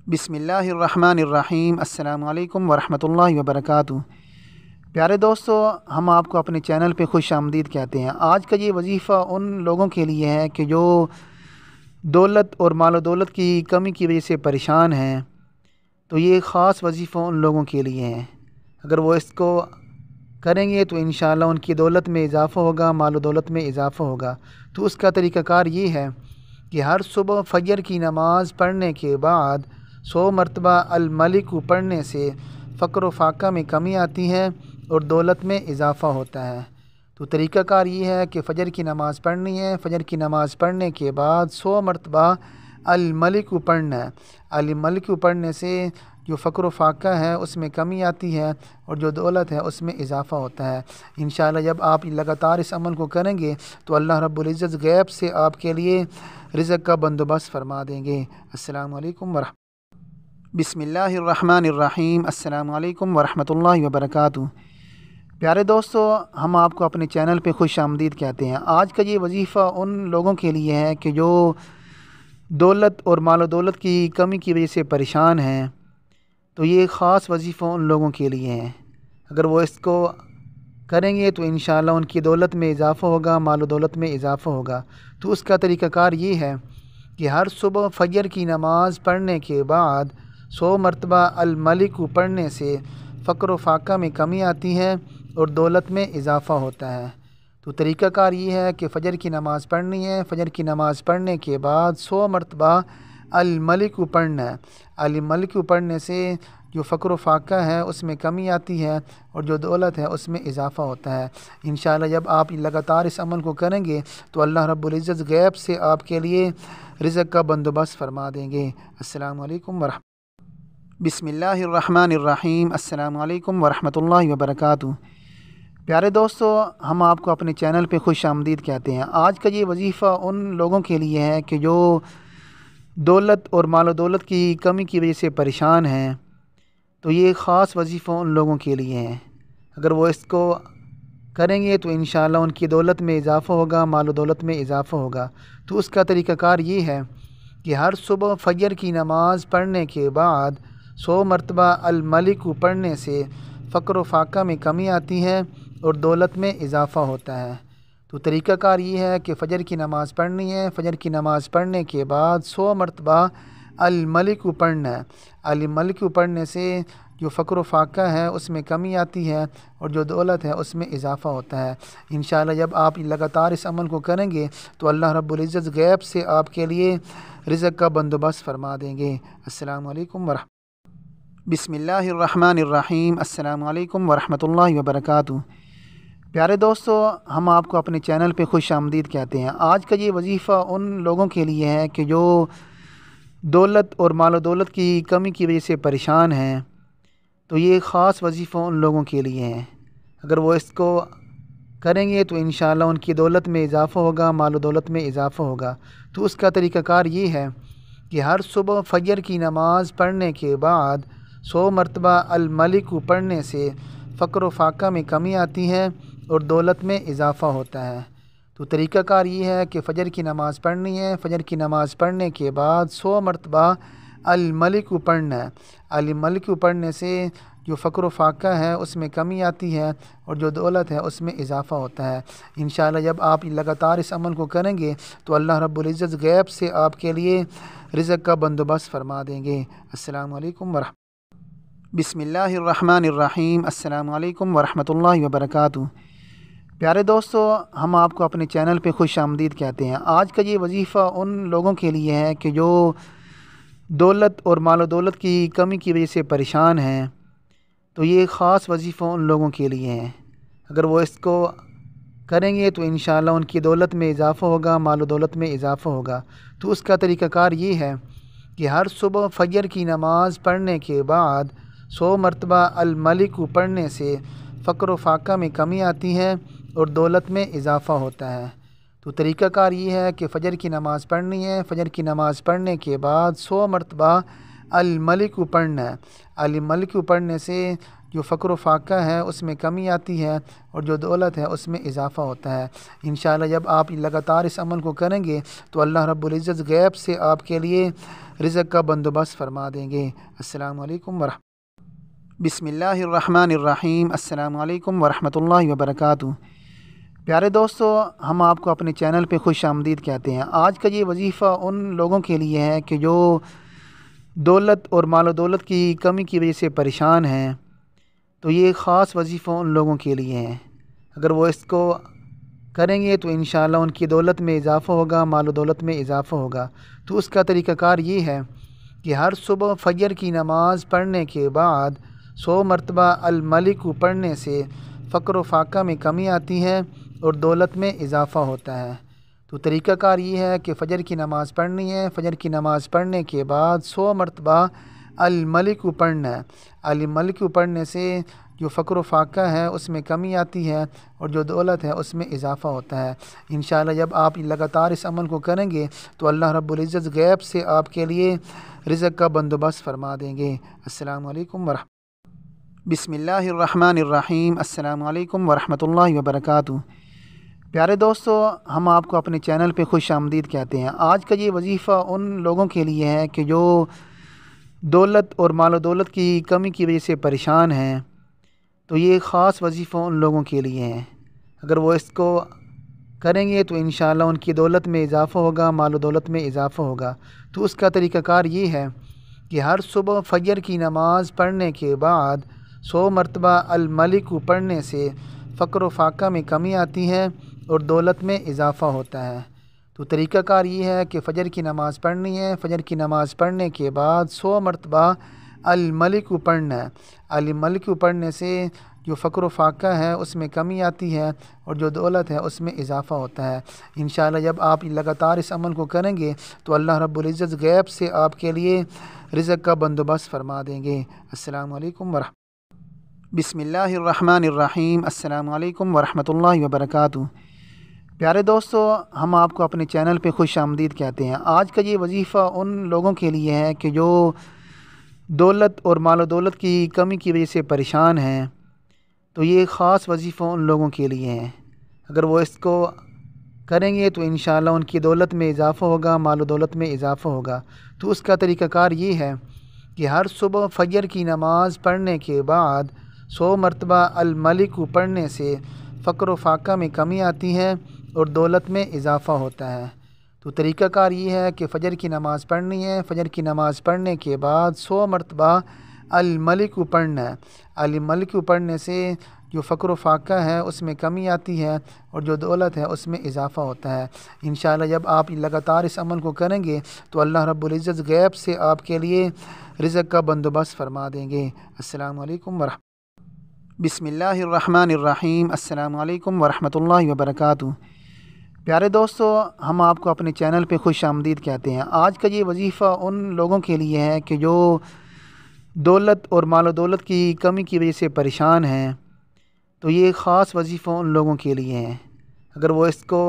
بسم اللہ الرحمن الرحیم۔ السلام علیکم ورحمۃ اللہ وبرکاتہ۔ پیارے دوستو، ہم آپ کو اپنے چینل پہ خوش آمدید کہتے ہیں۔ آج کا یہ وظیفہ ان لوگوں کے لیے ہے کہ جو دولت اور مال و دولت کی کمی کی وجہ سے پریشان ہیں، تو یہ خاص وظیفہ ان لوگوں کے لیے ہے۔ اگر وہ اس کو کریں گے تو انشاءاللہ ان کی دولت میں اضافہ ہوگا، مال و دولت میں اضافہ ہوگا۔ تو اس کا طریقہ کار یہ ہے کہ ہر صبح فجر کی نماز پڑھنے کے بعد 100 مرتبہ الملک پڑھنے سے فقر و فاقہ میں کمی آتی ہے اور دولت میں اضافہ ہوتا ہے۔ تو طریقہ کار یہ ہے کہ فجر کی نماز پڑھنی ہے، فجر کی نماز پڑھنے کے بعد 100 مرتبہ الملک پڑھنا ہے۔ الملک پڑھنے سے جو فقر و فاقہ ہے اس میں کمی آتی ہے اور جو دولت ہے اس میں اضافہ ہوتا ہے۔ انشاءاللہ جب آپ لگاتار اس عمل کو کریں گے تو اللہ رب العزت غیب سے آپ کے لیے رزق کا بندوبست فرما دیں گے۔ السلام علیکم ورحمۃ بسم اللہ الرحمن الرحیم۔ السلام علیکم ورحمۃ اللہ وبرکاتہ۔ پیارے دوستو، ہم آپ کو اپنے چینل پہ خوش آمدید کہتے ہیں۔ آج کا یہ وظیفہ ان لوگوں کے لیے ہے کہ جو دولت اور مال و دولت کی کمی کی وجہ سے پریشان ہیں، تو یہ خاص وظیفہ ان لوگوں کے لیے ہے۔ اگر وہ اس کو کریں گے تو انشاءاللہ ان کی دولت میں اضافہ ہوگا، مال و دولت میں اضافہ ہوگا۔ تو اس کا طریقہ کار یہ ہے کہ ہر صبح فجر کی نماز پڑھنے کے بعد 100 مرتبہ الملک پڑھنے سے فقر و فاقہ میں کمی آتی ہے اور دولت میں اضافہ ہوتا ہے۔ تو طریقہ کار یہ ہے کہ فجر کی نماز پڑھنی ہے، فجر کی نماز پڑھنے کے بعد 100 مرتبہ الملک پڑھنا ہے۔ الملک پڑھنے سے جو فقر و فاقہ ہے اس میں کمی آتی ہے اور جو دولت ہے اس میں اضافہ ہوتا ہے۔ انشاءاللہ جب آپ لگاتار اس عمل کو کریں گے تو اللہ رب العزت غیب سے آپ کے لیے رزق کا بندوبست فرما دیں گے۔ السلام علیکم ورحمۃ بسم اللہ الرحمن الرحیم۔ السلام علیکم ورحمۃ اللہ وبرکاتہ۔ پیارے دوستو، ہم آپ کو اپنے چینل پہ خوش آمدید کہتے ہیں۔ آج کا یہ وظیفہ ان لوگوں کے لیے ہے کہ جو دولت اور مال و دولت کی کمی کی وجہ سے پریشان ہیں، تو یہ خاص وظیفہ ان لوگوں کے لیے ہے۔ اگر وہ اس کو کریں گے تو انشاءاللہ ان کی دولت میں اضافہ ہوگا، مال و دولت میں اضافہ ہوگا۔ تو اس کا طریقہ کار یہ ہے کہ ہر صبح فجر کی نماز پڑھنے کے بعد 100 مرتبہ الملک پڑھنے سے فقر و فاقہ میں کمی آتی ہے اور دولت میں اضافہ ہوتا ہے۔ تو طریقہ کار یہ ہے کہ فجر کی نماز پڑھنی ہے، فجر کی نماز پڑھنے کے بعد 100 مرتبہ الملک پڑھنا ہے۔ الملک پڑھنے سے جو فقر و فاقہ ہے اس میں کمی آتی ہے اور جو دولت ہے اس میں اضافہ ہوتا ہے۔ انشاءاللہ جب آپ لگاتار اس عمل کو کریں گے تو اللہ رب العزت غیب سے آپ کے لیے رزق کا بندوبست فرما دیں گے۔ السلام علیکم ورحمۃ بسم اللہ الرحمن الرحیم۔ السلام علیکم ورحمۃ اللہ وبرکاتہ۔ پیارے دوستو، ہم آپ کو اپنے چینل پہ خوش آمدید کہتے ہیں۔ آج کا یہ وظیفہ ان لوگوں کے لیے ہے کہ جو دولت اور مال و دولت کی کمی کی وجہ سے پریشان ہیں، تو یہ خاص وظیفہ ان لوگوں کے لیے ہے۔ اگر وہ اس کو کریں گے تو انشاءاللہ ان کی دولت میں اضافہ ہوگا، مال و دولت میں اضافہ ہوگا۔ تو اس کا طریقہ کار یہ ہے کہ ہر صبح فجر کی نماز پڑھنے کے بعد 100 مرتبہ الملک پڑھنے سے فقر و فاقہ میں کمی آتی ہے اور دولت میں اضافہ ہوتا ہے۔ تو طریقہ کار یہ ہے کہ فجر کی نماز پڑھنی ہے، فجر کی نماز پڑھنے کے بعد 100 مرتبہ الملک پڑھنا ہے۔ الملک پڑھنے سے جو فقر و فاقہ ہے اس میں کمی آتی ہے اور جو دولت ہے اس میں اضافہ ہوتا ہے۔ انشاءاللہ جب آپ لگاتار اس عمل کو کریں گے تو اللہ رب العزت غیب سے آپ کے لیے رزق کا بندوبست فرما دیں گے۔ السلام علیکم ورحمۃ بسم اللہ الرحمن الرحیم۔ السلام علیکم ورحمۃ اللہ وبرکاتہ۔ پیارے دوستو، ہم آپ کو اپنے چینل پہ خوش آمدید کہتے ہیں۔ آج کا یہ وظیفہ ان لوگوں کے لیے ہے کہ جو دولت اور مال و دولت کی کمی کی وجہ سے پریشان ہیں، تو یہ خاص وظیفہ ان لوگوں کے لیے ہے۔ اگر وہ اس کو کریں گے تو انشاءاللہ ان کی دولت میں اضافہ ہوگا، مال و دولت میں اضافہ ہوگا۔ تو اس کا طریقہ کار یہ ہے کہ ہر صبح فجر کی نماز پڑھنے کے بعد 100 مرتبہ الملک پڑھنے سے فقر و فاقہ میں کمی آتی ہے اور دولت میں اضافہ ہوتا ہے۔ تو طریقہ کار یہ ہے کہ فجر کی نماز پڑھنی ہے، فجر کی نماز پڑھنے کے بعد 100 مرتبہ الملک پڑھنا ہے۔ الملک پڑھنے سے جو فقر و فاقہ ہے اس میں کمی آتی ہے اور جو دولت ہے اس میں اضافہ ہوتا ہے۔ انشاءاللہ جب آپ لگاتار اس عمل کو کریں گے تو اللہ رب العزت غیب سے آپ کے لیے رزق کا بندوبست فرما دیں گے۔ السلام علیکم بسم اللہ الرحمن الرحیم۔ السلام علیکم ورحمۃ اللہ وبرکاتہ۔ پیارے دوستو، ہم آپ کو اپنے چینل پہ خوش آمدید کہتے ہیں۔ آج کا یہ وظیفہ ان لوگوں کے لیے ہے کہ جو دولت اور مال و دولت کی کمی کی وجہ سے پریشان ہیں، تو یہ خاص وظیفہ ان لوگوں کے لیے ہے۔ اگر وہ اس کو کریں گے تو انشاءاللہ ان کی دولت میں اضافہ ہوگا، مال و دولت میں اضافہ ہوگا۔ تو اس کا طریقہ کار یہ ہے کہ ہر صبح فجر کی نماز پڑھنے کے بعد 100 مرتبہ الملک پڑھنے سے فقر و فاقہ میں کمی آتی ہے اور دولت میں اضافہ ہوتا ہے۔ تو طریقہ کار یہ ہے کہ فجر کی نماز پڑھنی ہے، فجر کی نماز پڑھنے کے بعد 100 مرتبہ الملک پڑھنا ہے۔ الملک پڑھنے سے جو فقر و فاقہ ہے اس میں کمی آتی ہے اور جو دولت ہے اس میں اضافہ ہوتا ہے۔ انشاءاللہ جب آپ لگاتار اس عمل کو کریں گے تو اللہ رب العزت غیب سے آپ کے لیے رزق کا بندوبست فرما دیں گے۔ السلام علیکم بسم اللہ الرحمن الرحیم۔ السلام علیکم ورحمۃ اللہ وبرکاتہ۔ پیارے دوستو، ہم آپ کو اپنے چینل پہ خوش آمدید کہتے ہیں۔ آج کا یہ وظیفہ ان لوگوں کے لیے ہے کہ جو دولت اور مال و دولت کی کمی کی وجہ سے پریشان ہیں، تو یہ خاص وظیفہ ان لوگوں کے لیے ہے۔ اگر وہ اس کو کریں گے تو انشاءاللہ ان کی دولت میں اضافہ ہوگا، مال و دولت میں اضافہ ہوگا۔ تو اس کا طریقہ کار یہ ہے کہ ہر صبح فجر کی نماز پڑھنے کے بعد 100 مرتبہ الملک پڑھنے سے فقر و فاقہ میں کمی آتی ہے اور دولت میں اضافہ ہوتا ہے۔ تو طریقہ کار یہ ہے کہ فجر کی نماز پڑھنی ہے، فجر کی نماز پڑھنے کے بعد 100 مرتبہ الملک پڑھنا ہے۔ الملک پڑھنے سے جو فقر و فاقہ ہے اس میں کمی آتی ہے اور جو دولت ہے اس میں اضافہ ہوتا ہے۔ انشاءاللہ جب آپ لگاتار اس عمل کو کریں گے تو اللہ رب العزت غیب سے آپ کے لیے رزق کا بندوبست فرما دیں گے۔ السلام علیکم بسم اللہ الرحمن الرحیم۔ السلام علیکم ورحمۃ اللہ وبرکاتہ۔ پیارے دوستو، ہم آپ کو اپنے چینل پہ خوش آمدید کہتے ہیں۔ آج کا یہ وظیفہ ان لوگوں کے لیے ہے کہ جو دولت اور مال و دولت کی کمی کی وجہ سے پریشان ہیں، تو یہ خاص وظیفہ ان لوگوں کے لیے ہے۔ اگر وہ اس کو کریں گے تو انشاءاللہ ان کی دولت میں اضافہ ہوگا، مال و دولت میں اضافہ ہوگا۔ تو اس کا طریقہ کار یہ ہے کہ ہر صبح فجر کی نماز پڑھنے کے بعد 100 مرتبہ الملک پڑھنے سے فقر و فاقہ میں کمی آتی ہے اور دولت میں اضافہ ہوتا ہے۔ تو طریقہ کار یہ ہے کہ فجر کی نماز پڑھنی ہے، فجر کی نماز پڑھنے کے بعد 100 مرتبہ الملک پڑھنا ہے۔ الملک پڑھنے سے جو فقر و فاقہ ہے اس میں کمی آتی ہے اور جو دولت ہے اس میں اضافہ ہوتا ہے۔ انشاءاللہ جب آپ لگاتار اس عمل کو کریں گے تو اللہ رب العزت غیب سے آپ کے لیے رزق کا بندوبست فرما دیں گے۔ السلام علیکم بسم اللہ الرحمن الرحیم۔ السلام علیکم ورحمۃ اللہ وبرکاتہ۔ پیارے دوستو، ہم آپ کو اپنے چینل پہ خوش آمدید کہتے ہیں۔ آج کا یہ وظیفہ ان لوگوں کے لیے ہے کہ جو دولت اور مال و دولت کی کمی کی وجہ سے پریشان ہیں، تو یہ خاص وظیفہ ان لوگوں کے لیے ہے۔ اگر وہ اس کو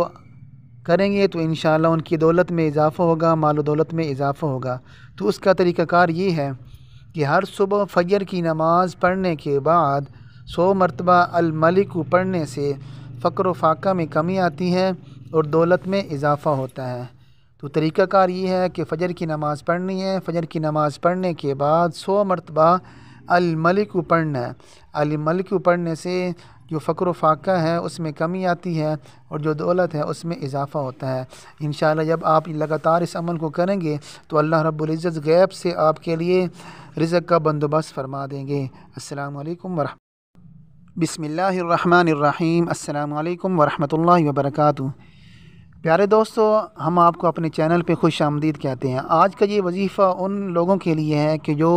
کریں گے تو انشاءاللہ ان کی دولت میں اضافہ ہوگا، مال و دولت میں اضافہ ہوگا۔ تو اس کا طریقہ کار یہ ہے کہ ہر صبح فجر کی نماز پڑھنے کے بعد 100 مرتبہ الملک پڑھنے سے فقر و فاقہ میں کمی آتی ہے اور دولت میں اضافہ ہوتا ہے۔ تو طریقہ کار یہ ہے کہ فجر کی نماز پڑھنی ہے، فجر کی نماز پڑھنے کے بعد 100 مرتبہ الملک پڑھنا ہے۔ الملک پڑھنے سے جو فقر و فاقہ ہے اس میں کمی آتی ہے اور جو دولت ہے اس میں اضافہ ہوتا ہے۔ انشاءاللہ جب آپ لگاتار اس عمل کو کریں گے تو اللہ رب العزت غیب سے آپ کے لیے رزق کا بندوبست فرما دیں گے۔ السلام علیکم بسم اللہ الرحمن الرحیم۔ السلام علیکم ورحمۃ اللہ وبرکاتہ۔ پیارے دوستو، ہم آپ کو اپنے چینل پہ خوش آمدید کہتے ہیں۔ آج کا یہ وظیفہ ان لوگوں کے لیے ہے کہ جو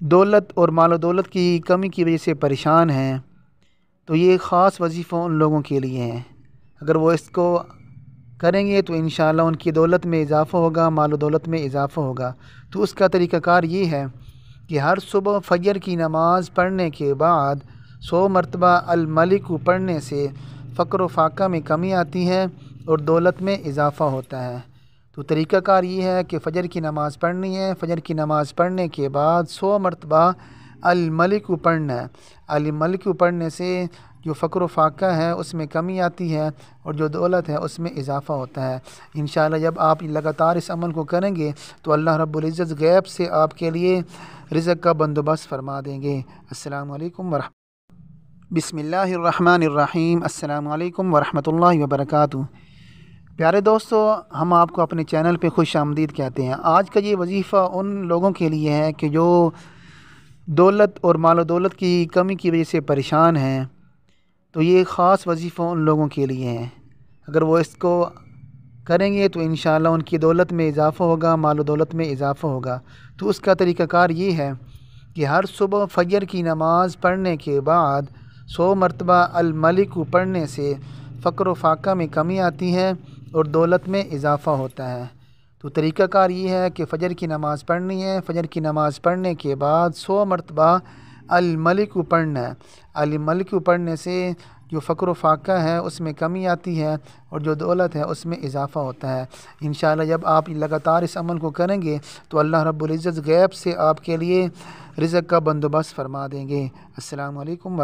دولت اور مال و دولت کی کمی کی وجہ سے پریشان ہیں، تو یہ خاص وظیفہ ان لوگوں کے لیے ہے۔ اگر وہ اس کو کریں گے تو انشاءاللہ ان کی دولت میں اضافہ ہوگا، مال و دولت میں اضافہ ہوگا۔ تو اس کا طریقہ کار یہ ہے کہ ہر صبح فجر کی نماز پڑھنے کے بعد 100 مرتبہ الملک پڑھنے سے فقر و فاقہ میں کمی آتی ہے اور دولت میں اضافہ ہوتا ہے۔ تو طریقہ کار یہ ہے کہ فجر کی نماز پڑھنی ہے، فجر کی نماز پڑھنے کے بعد 100 مرتبہ الملک پڑھنا ہے۔ الملک پڑھنے سے جو فقر و فاقہ ہے اس میں کمی آتی ہے اور جو دولت ہے اس میں اضافہ ہوتا ہے۔ انشاءاللہ جب آپ لگاتار اس عمل کو کریں گے تو اللہ رب العزت غیب سے آپ کے لیے رزق کا بندوبست فرما دیں گے۔ السلام علیکم بسم اللہ الرحمن الرحیم۔ السلام علیکم ورحمۃ اللہ وبرکاتہ۔ پیارے دوستو، ہم آپ کو اپنے چینل پہ خوش آمدید کہتے ہیں۔ آج کا یہ وظیفہ ان لوگوں کے لیے ہے کہ جو دولت اور مال و دولت کی کمی کی وجہ سے پریشان ہیں، تو یہ خاص وظیفہ ان لوگوں کے لیے ہے۔ اگر وہ اس کو کریں گے تو انشاءاللہ ان کی دولت میں اضافہ ہوگا، مال و دولت میں اضافہ ہوگا۔ تو اس کا طریقہ کار یہ ہے کہ ہر صبح فجر کی نماز پڑھنے کے بعد 100 مرتبہ الملک پڑھنے سے فقر و فاقہ میں کمی آتی ہے اور دولت میں اضافہ ہوتا ہے۔ تو طریقہ کار یہ ہے کہ فجر کی نماز پڑھنی ہے، فجر کی نماز پڑھنے کے بعد 100 مرتبہ الملک پڑھنا ہے۔ الملک پڑھنے سے جو فقر و فاقہ ہے اس میں کمی آتی ہے اور جو دولت ہے اس میں اضافہ ہوتا ہے۔ انشاءاللہ جب آپ لگاتار اس عمل کو کریں گے تو اللہ رب العزت غیب سے آپ کے لیے رزق کا بندوبست فرما دیں گے۔ السلام علیکم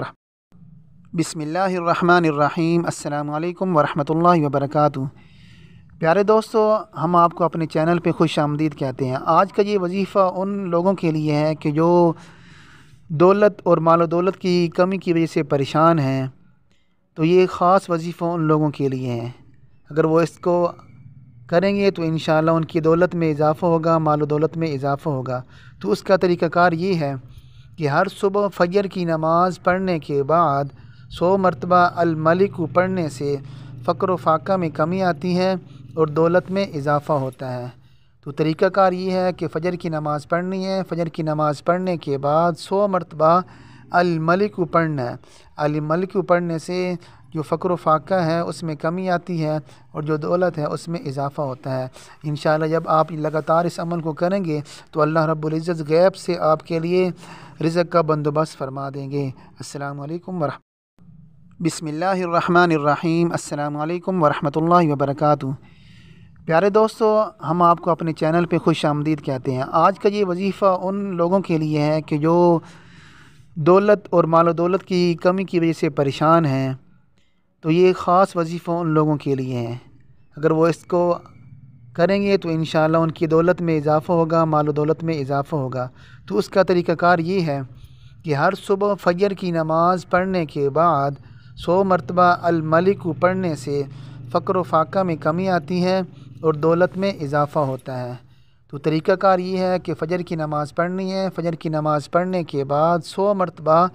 بسم اللہ الرحمن الرحیم۔ السلام علیکم ورحمۃ اللہ وبرکاتہ۔ پیارے دوستو، ہم آپ کو اپنے چینل پہ خوش آمدید کہتے ہیں۔ آج کا یہ وظیفہ ان لوگوں کے لیے ہے کہ جو دولت اور مال و دولت کی کمی کی وجہ سے پریشان ہیں، تو یہ خاص وظیفہ ان لوگوں کے لیے ہے۔ اگر وہ اس کو کریں گے تو انشاءاللہ ان کی دولت میں اضافہ ہوگا، مال و دولت میں اضافہ ہوگا۔ تو اس کا طریقہ کار یہ ہے کہ ہر صبح فجر کی نماز پڑھنے کے بعد 100 مرتبہ الملک پڑھنے سے فقر و فاقہ میں کمی آتی ہے اور دولت میں اضافہ ہوتا ہے۔ تو طریقہ کار یہ ہے کہ فجر کی نماز پڑھنی ہے، فجر کی نماز پڑھنے کے بعد 100 مرتبہ الملک پڑھنا ہے۔ الملک پڑھنے سے جو فقر و فاقہ ہے اس میں کمی آتی ہے اور جو دولت ہے اس میں اضافہ ہوتا ہے۔ انشاءاللہ جب آپ لگاتار اس عمل کو کریں گے تو اللہ رب العزت غیب سے آپ کے لیے رزق کا بندوبست فرما دیں گے۔ السلام علیکم بسم اللہ الرحمن الرحیم۔ السلام علیکم ورحمۃ اللہ وبرکاتہ۔ پیارے دوستو، ہم آپ کو اپنے چینل پہ خوش آمدید کہتے ہیں۔ آج کا یہ وظیفہ ان لوگوں کے لیے ہے کہ جو دولت اور مال و دولت کی کمی کی وجہ سے پریشان ہیں، تو یہ خاص وظیفہ ان لوگوں کے لیے ہے۔ اگر وہ اس کو کریں گے تو انشاءاللہ ان کی دولت میں اضافہ ہوگا، مال و دولت میں اضافہ ہوگا۔ تو اس کا طریقہ کار یہ ہے کہ ہر صبح فجر کی نماز پڑھنے کے بعد 100 مرتبہ الملک پڑھنے سے فقر و فاقہ میں کمی آتی ہے اور دولت میں اضافہ ہوتا ہے۔ تو طریقہ کار یہ ہے کہ فجر کی نماز پڑھنی ہے، فجر کی نماز پڑھنے کے بعد 100 مرتبہ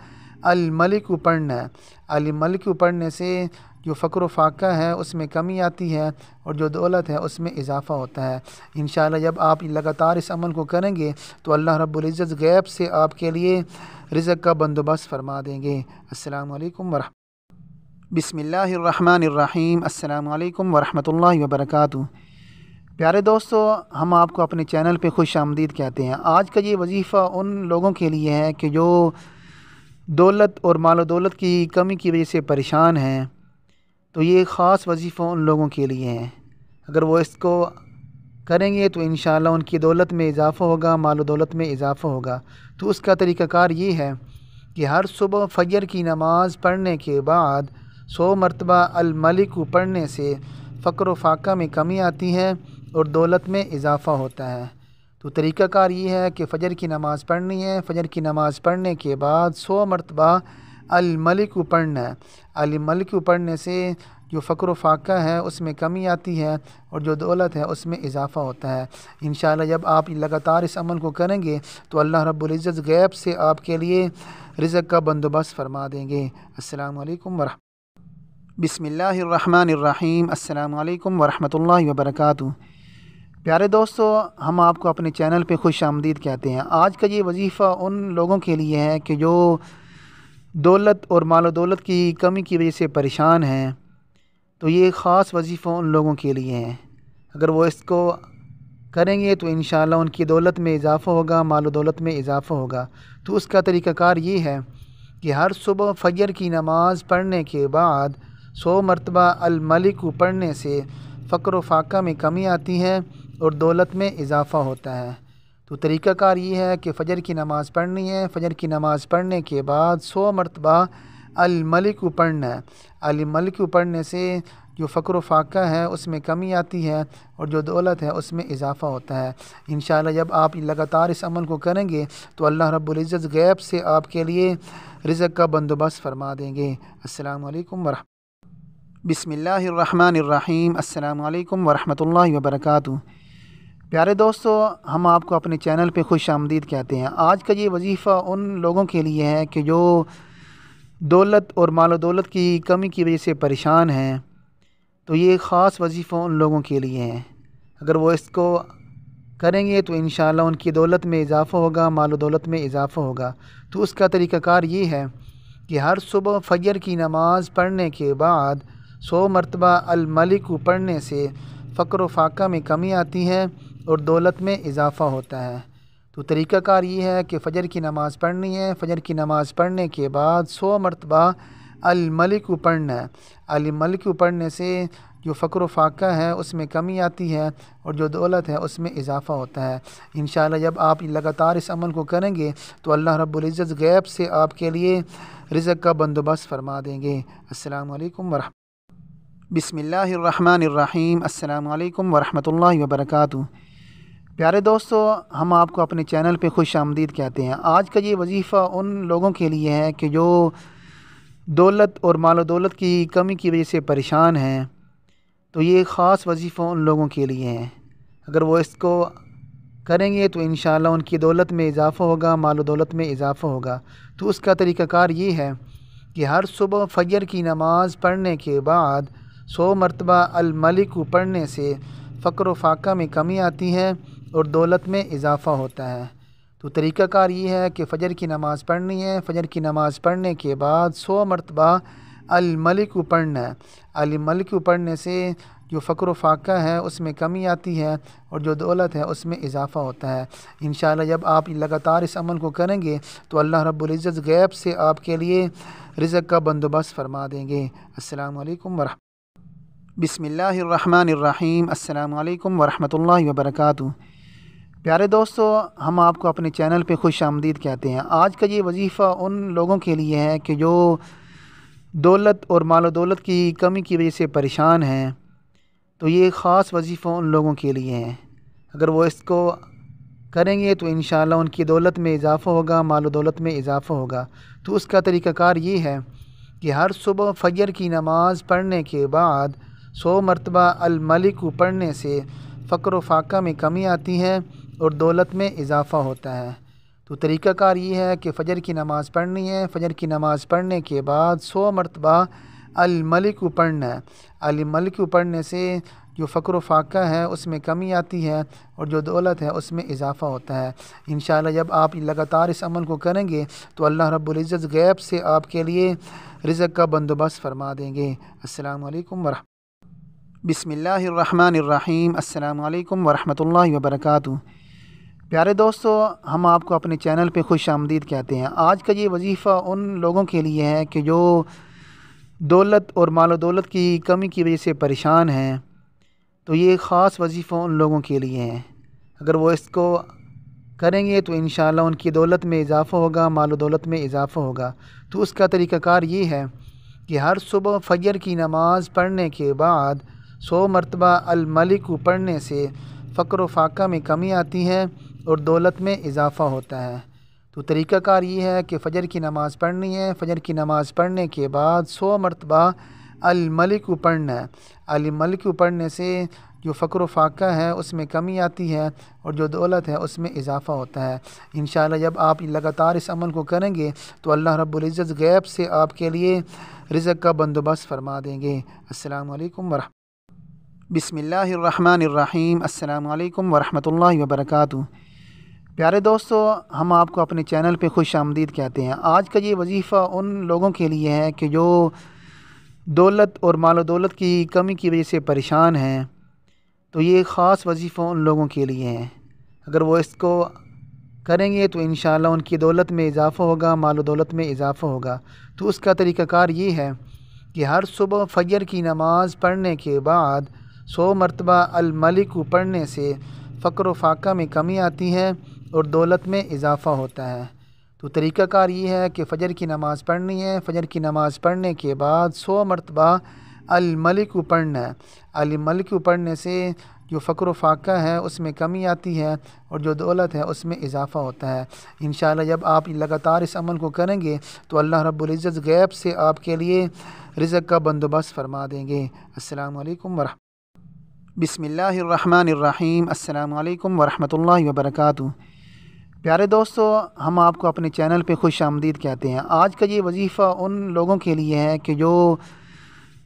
الملک پڑھنا ہے۔ الملک پڑھنے سے جو فقر و فاقہ ہے اس میں کمی آتی ہے اور جو دولت ہے اس میں اضافہ ہوتا ہے۔ انشاءاللہ جب آپ لگاتار اس عمل کو کریں گے تو اللہ رب العزت غیب سے آپ کے لیے رزق کا بندوبست فرما دیں گے۔ السلام علیکم بسم اللہ الرحمن الرحیم۔ السلام علیکم ورحمۃ اللہ وبرکاتہ۔ پیارے دوستو، ہم آپ کو اپنے چینل پہ خوش آمدید کہتے ہیں۔ آج کا یہ وظیفہ ان لوگوں کے لیے ہے کہ جو دولت اور مال و دولت کی کمی کی وجہ سے پریشان ہیں، تو یہ خاص وظیفہ ان لوگوں کے لیے ہے۔ اگر وہ اس کو کریں گے تو انشاءاللہ ان کی دولت میں اضافہ ہوگا، مال و دولت میں اضافہ ہوگا۔ تو اس کا طریقہ کار یہ ہے کہ ہر صبح فجر کی نماز پڑھنے کے بعد 100 مرتبہ الملک پڑھنے سے فقر و فاقہ میں کمی آتی ہے اور دولت میں اضافہ ہوتا ہے۔ تو طریقہ کار یہ ہے کہ فجر کی نماز پڑھنی ہے، فجر کی نماز پڑھنے کے بعد 100 مرتبہ الملک پڑھنا ہے۔ الملک پڑھنے سے جو فقر و فاقہ ہے اس میں کمی آتی ہے اور جو دولت ہے اس میں اضافہ ہوتا ہے۔ انشاءاللہ جب آپ لگاتار اس عمل کو کریں گے تو اللہ رب العزت غیب سے آپ کے لیے رزق کا بندوبست فرما دیں گے۔ السلام علیکم بسم اللہ الرحمن الرحیم۔ السلام علیکم ورحمۃ اللہ وبرکاتہ۔ پیارے دوستو، ہم آپ کو اپنے چینل پہ خوش آمدید کہتے ہیں۔ آج کا یہ وظیفہ ان لوگوں کے لیے ہے کہ جو دولت اور مال و دولت کی کمی کی وجہ سے پریشان ہیں، تو یہ خاص وظیفہ ان لوگوں کے لیے ہے۔ اگر وہ اس کو کریں گے تو انشاءاللہ ان کی دولت میں اضافہ ہوگا، مال و دولت میں اضافہ ہوگا۔ تو اس کا طریقہ کار یہ ہے کہ ہر صبح فجر کی نماز پڑھنے کے بعد 100 مرتبہ الملک پڑھنے سے فقر و فاقہ میں کمی آتی ہے اور دولت میں اضافہ ہوتا ہے۔ تو طریقہ کار یہ ہے کہ فجر کی نماز پڑھنی ہے، فجر کی نماز پڑھنے کے بعد 100 مرتبہ الملک پڑھنا ہے۔ الملک پڑھنے سے جو فقر و فاقہ ہے اس میں کمی آتی ہے اور جو دولت ہے اس میں اضافہ ہوتا ہے۔ انشاءاللہ جب آپ لگاتار اس عمل کو کریں گے تو اللہ رب العزت غیب سے آپ کے لیے رزق کا بندوبست فرما دیں گے۔ السلام علیکم بسم اللہ الرحمن الرحیم۔ السلام علیکم ورحمۃ اللہ وبرکاتہ۔ پیارے دوستو، ہم آپ کو اپنے چینل پہ خوش آمدید کہتے ہیں۔ آج کا یہ وظیفہ ان لوگوں کے لیے ہے کہ جو دولت اور مال و دولت کی کمی کی وجہ سے پریشان ہیں، تو یہ خاص وظیفہ ان لوگوں کے لیے ہے۔ اگر وہ اس کو کریں گے تو انشاءاللہ ان کی دولت میں اضافہ ہوگا، مال و دولت میں اضافہ ہوگا۔ تو اس کا طریقہ کار یہ ہے کہ ہر صبح فجر کی نماز پڑھنے کے بعد 100 مرتبہ الملک پڑھنے سے فقر و فاقہ میں کمی آتی ہے اور دولت میں اضافہ ہوتا ہے۔ تو طریقہ کار یہ ہے کہ فجر کی نماز پڑھنی ہے، فجر کی نماز پڑھنے کے بعد 100 مرتبہ الملک پڑھنا ہے۔ الملک پڑھنے سے جو فقر و فاقہ ہے اس میں کمی آتی ہے اور جو دولت ہے اس میں اضافہ ہوتا ہے۔ انشاءاللہ جب آپ لگاتار اس عمل کو کریں گے تو اللہ رب العزت غیب سے آپ کے لیے رزق کا بندوبست فرما دیں گے۔ السلام علیکم بسم اللہ الرحمن الرحیم۔ السلام علیکم ورحمۃ اللہ وبرکاتہ۔ پیارے دوستو، ہم آپ کو اپنے چینل پہ خوش آمدید کہتے ہیں۔ آج کا یہ وظیفہ ان لوگوں کے لیے ہے کہ جو دولت اور مال و دولت کی کمی کی وجہ سے پریشان ہیں، تو یہ خاص وظیفہ ان لوگوں کے لیے ہے۔ اگر وہ اس کو کریں گے تو انشاءاللہ ان کی دولت میں اضافہ ہوگا، مال و دولت میں اضافہ ہوگا۔ تو اس کا طریقہ کار یہ ہے کہ ہر صبح فجر کی نماز پڑھنے کے بعد 100 مرتبہ الملک پڑھنے سے فقر و فاقہ میں کمی آتی ہے اور دولت میں اضافہ ہوتا ہے۔ تو طریقہ کار یہ ہے کہ فجر کی نماز پڑھنی ہے، فجر کی نماز پڑھنے کے بعد 100 مرتبہ الملک پڑھنا ہے۔ الملک پڑھنے سے جو فقر و فاقہ ہے اس میں کمی آتی ہے اور جو دولت ہے اس میں اضافہ ہوتا ہے۔ انشاءاللہ جب آپ لگاتار اس عمل کو کریں گے تو اللہ رب العزت غیب سے آپ کے لیے رزق کا بندوبست فرما دیں گے۔ السلام علیکم بسم اللہ الرحمن الرحیم۔ السلام علیکم ورحمۃ اللہ وبرکاتہ۔ پیارے دوستو، ہم آپ کو اپنے چینل پہ خوش آمدید کہتے ہیں۔ آج کا یہ وظیفہ ان لوگوں کے لیے ہے کہ جو دولت اور مال و دولت کی کمی کی وجہ سے پریشان ہیں، تو یہ خاص وظیفہ ان لوگوں کے لیے ہے۔ اگر وہ اس کو کریں گے تو انشاءاللہ ان کی دولت میں اضافہ ہوگا، مال و دولت میں اضافہ ہوگا۔ تو اس کا طریقہ کار یہ ہے کہ ہر صبح فجر کی نماز پڑھنے کے بعد 100 مرتبہ الملک پڑھنے سے فقر و فاقہ میں کمی آتی ہے اور دولت میں اضافہ ہوتا ہے۔ تو طریقہ کار یہ ہے کہ فجر کی نماز پڑھنی ہے، فجر کی نماز پڑھنے کے بعد 100 مرتبہ الملک پڑھنا ہے۔ الملک پڑھنے سے جو فقر و فاقہ ہے اس میں کمی آتی ہے اور جو دولت ہے اس میں اضافہ ہوتا ہے۔ انشاءاللہ جب آپ لگاتار اس عمل کو کریں گے تو اللہ رب العزت غیب سے آپ کے لیے رزق کا بندوبست فرما دیں گے۔ السلام علیکم بسم اللہ الرحمن الرحیم۔ السلام علیکم ورحمۃ اللہ وبرکاتہ۔ پیارے دوستو، ہم آپ کو اپنے چینل پہ خوش آمدید کہتے ہیں۔ آج کا یہ وظیفہ ان لوگوں کے لیے ہے کہ جو دولت اور مال و دولت کی کمی کی وجہ سے پریشان ہیں، تو یہ خاص وظیفہ ان لوگوں کے لیے ہے۔ اگر وہ اس کو کریں گے تو انشاءاللہ ان کی دولت میں اضافہ ہوگا، مال و دولت میں اضافہ ہوگا۔ تو اس کا طریقہ کار یہ ہے کہ ہر صبح فجر کی نماز پڑھنے کے بعد 100 مرتبہ الملک پڑھنے سے فقر و فاقہ میں کمی آتی ہے اور دولت میں اضافہ ہوتا ہے۔ تو طریقہ کار یہ ہے کہ فجر کی نماز پڑھنی ہے، فجر کی نماز پڑھنے کے بعد 100 مرتبہ الملک پڑھنا ہے۔ الملک پڑھنے سے جو فقر و فاقہ ہے اس میں کمی آتی ہے اور جو دولت ہے اس میں اضافہ ہوتا ہے۔ انشاءاللہ جب آپ لگاتار اس عمل کو کریں گے تو اللہ رب العزت غیب سے آپ کے لیے رزق کا بندوبست فرما دیں گے۔ السلام علیکم بسم اللہ الرحمن الرحیم۔ السلام علیکم ورحمۃ اللہ وبرکاتہ۔ پیارے دوستو، ہم آپ کو اپنے چینل پہ خوش آمدید کہتے ہیں۔ آج کا یہ وظیفہ ان لوگوں کے لیے ہے کہ جو دولت اور مال و دولت کی کمی کی وجہ سے پریشان ہیں، تو یہ خاص وظیفہ ان لوگوں کے لیے ہے۔ اگر وہ اس کو کریں گے تو انشاءاللہ ان کی دولت میں اضافہ ہوگا، مال و دولت میں اضافہ ہوگا۔ تو اس کا طریقہ کار یہ ہے کہ ہر صبح فجر کی نماز پڑھنے کے بعد 100 مرتبہ الملک پڑھنے سے فقر و فاقہ میں کمی آتی ہے اور دولت میں اضافہ ہوتا ہے۔ تو طریقہ کار یہ ہے کہ فجر کی نماز پڑھنی ہے، فجر کی نماز پڑھنے کے بعد 100 مرتبہ الملک پڑھنا ہے۔ الملک پڑھنے سے جو فقر و فاقہ ہے اس میں کمی آتی ہے اور جو دولت ہے اس میں اضافہ ہوتا ہے۔ انشاءاللہ جب آپ لگاتار اس عمل کو کریں گے تو اللہ رب العزت غیب سے آپ کے لیے رزق کا بندوبست فرما دیں گے۔ السلام علیکم بسم اللہ الرحمن الرحیم۔ السلام علیکم ورحمۃ اللہ وبرکاتہ۔ پیارے دوستو، ہم آپ کو اپنے چینل پہ خوش آمدید کہتے ہیں۔ آج کا یہ وظیفہ ان لوگوں کے لیے ہے کہ جو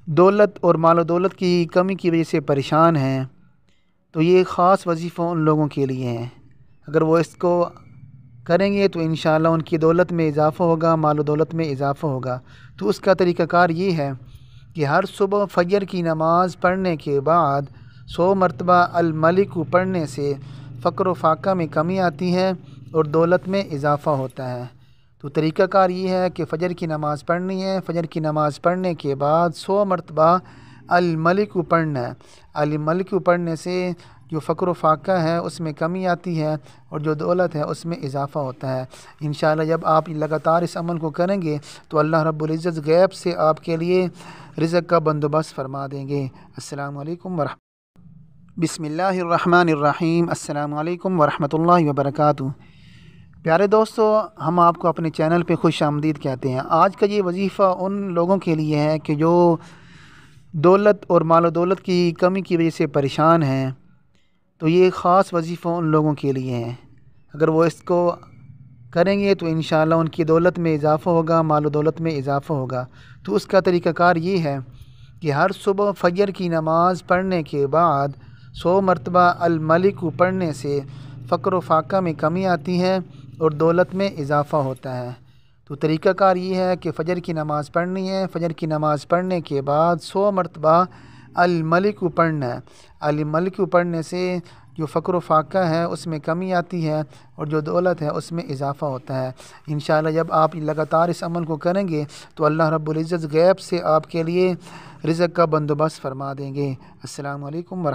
دولت اور مال و دولت کی کمی کی وجہ سے پریشان ہیں، تو یہ خاص وظیفہ ان لوگوں کے لیے ہے۔ اگر وہ اس کو کریں گے تو انشاءاللہ ان کی دولت میں اضافہ ہوگا، مال و دولت میں اضافہ ہوگا۔ تو اس کا طریقہ کار یہ ہے کہ ہر صبح فجر کی نماز پڑھنے کے بعد 100 مرتبہ الملک پڑھنے سے فقر و فاقہ میں کمی آتی ہے اور دولت میں اضافہ ہوتا ہے۔ تو طریقہ کار یہ ہے کہ فجر کی نماز پڑھنی ہے، فجر کی نماز پڑھنے کے بعد 100 مرتبہ الملک پڑھنا ہے۔ الملک پڑھنے سے جو فقر و فاقہ ہے اس میں کمی آتی ہے اور جو دولت ہے اس میں اضافہ ہوتا ہے۔ انشاءاللہ جب آپ لگاتار اس عمل کو کریں گے تو اللہ رب العزت غیب سے آپ کے لیے رزق کا بندوبست فرما دیں گے۔ السلام علیکم بسم اللہ الرحمن الرحیم۔ السلام علیکم ورحمۃ اللہ وبرکاتہ۔ پیارے دوستو، ہم آپ کو اپنے چینل پہ خوش آمدید کہتے ہیں۔ آج کا یہ وظیفہ ان لوگوں کے لیے ہے کہ جو دولت اور مال و دولت کی کمی کی وجہ سے پریشان ہیں، تو یہ خاص وظیفہ ان لوگوں کے لیے ہے۔ اگر وہ اس کو کریں گے تو انشاءاللہ ان کی دولت میں اضافہ ہوگا، مال و دولت میں اضافہ ہوگا۔ تو اس کا طریقہ کار یہ ہے کہ ہر صبح فجر کی نماز پڑھنے کے بعد 100 مرتبہ الملک پڑھنے سے فقر و فاقہ میں کمی آتی ہے اور دولت میں اضافہ ہوتا ہے۔ تو طریقہ کار یہ ہے کہ فجر کی نماز پڑھنی ہے، فجر کی نماز پڑھنے کے بعد 100 مرتبہ الملک پڑھنا ہے۔ الملک پڑھنے سے جو فقر و فاقہ ہے اس میں کمی آتی ہے اور جو دولت ہے اس میں اضافہ ہوتا ہے۔ انشاءاللہ جب آپ لگاتار اس عمل کو کریں گے تو اللہ رب العزت غیب سے آپ کے لیے رزق کا بندوبست فرما دیں گے۔ السلام علیکم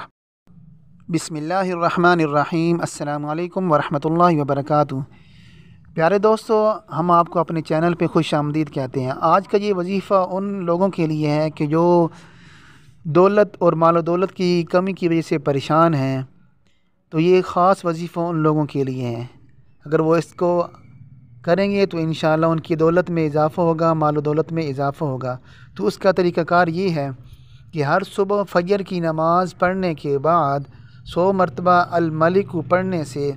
بسم اللہ الرحمن الرحیم۔ السلام علیکم ورحمۃ اللہ وبرکاتہ۔ پیارے دوستو، ہم آپ کو اپنے چینل پہ خوش آمدید کہتے ہیں۔ آج کا یہ وظیفہ ان لوگوں کے لیے ہے کہ جو دولت اور مال و دولت کی کمی کی وجہ سے پریشان ہیں، تو یہ خاص وظیفہ ان لوگوں کے لیے ہے۔ اگر وہ اس کو کریں گے تو انشاءاللہ ان کی دولت میں اضافہ ہوگا، مال و دولت میں اضافہ ہوگا۔ تو اس کا طریقہ کار یہ ہے کہ ہر صبح فجر کی نماز پڑھنے کے بعد 100 مرتبہ الملک پڑھنے سے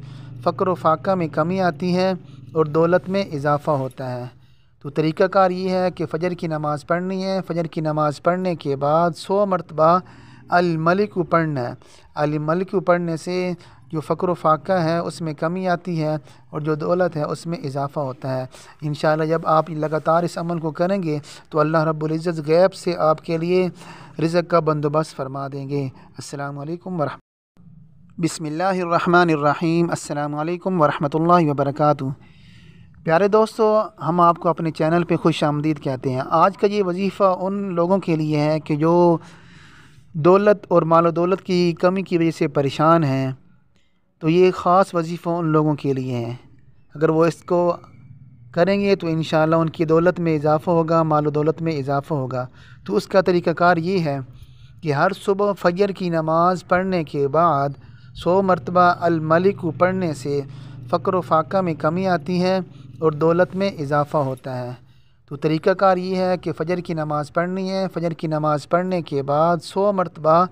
فقر و فاقہ میں کمی آتی ہے اور دولت میں اضافہ ہوتا ہے۔ تو طریقہ کار یہ ہے کہ فجر کی نماز پڑھنی ہے، فجر کی نماز پڑھنے کے بعد 100 مرتبہ الملک پڑھنا ہے۔ الملک پڑھنے سے جو فقر و فاقہ ہے اس میں کمی آتی ہے اور جو دولت ہے اس میں اضافہ ہوتا ہے۔ انشاءاللہ جب آپ لگاتار اس عمل کو کریں گے تو اللہ رب العزت غیب سے آپ کے لیے رزق کا بندوبست فرما دیں گے۔ السلام علیکم بسم اللہ الرحمن الرحیم۔ السلام علیکم ورحمۃ اللہ وبرکاتہ۔ پیارے دوستو، ہم آپ کو اپنے چینل پہ خوش آمدید کہتے ہیں۔ آج کا یہ وظیفہ ان لوگوں کے لیے ہے کہ جو دولت اور مال و دولت کی کمی کی وجہ سے پریشان ہیں، تو یہ خاص وظیفہ ان لوگوں کے لیے ہے۔ اگر وہ اس کو کریں گے تو انشاءاللہ ان کی دولت میں اضافہ ہوگا، مال و دولت میں اضافہ ہوگا۔ تو اس کا طریقہ کار یہ ہے کہ ہر صبح فجر کی نماز پڑھنے کے بعد 100 مرتبہ الملک پڑھنے سے فقر و فاقہ میں کمی آتی ہے اور دولت میں اضافہ ہوتا ہے۔ تو طریقہ کار یہ ہے کہ فجر کی نماز پڑھنی ہے، فجر کی نماز پڑھنے کے بعد 100 مرتبہ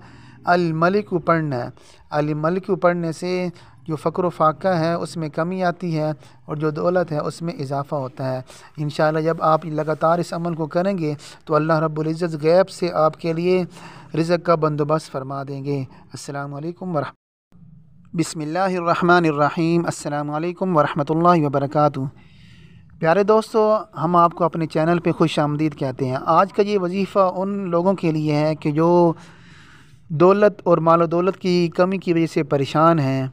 الملک پڑھنا ہے۔ الملک پڑھنے سے جو فقر و فاقہ ہے اس میں کمی آتی ہے اور جو دولت ہے اس میں اضافہ ہوتا ہے۔ انشاءاللہ جب آپ لگاتار اس عمل کو کریں گے تو اللہ رب العزت غیب سے آپ کے لیے رزق کا بندوبست فرما دیں گے۔ السلام علیکم بسم اللہ الرحمن الرحیم۔ السلام علیکم ورحمۃ اللہ وبرکاتہ۔ پیارے دوستو، ہم آپ کو اپنے چینل پہ خوش آمدید کہتے ہیں۔ آج کا یہ وظیفہ ان لوگوں کے لیے ہے کہ جو دولت اور مال و دولت کی کمی کی وجہ سے پریشان ہیں،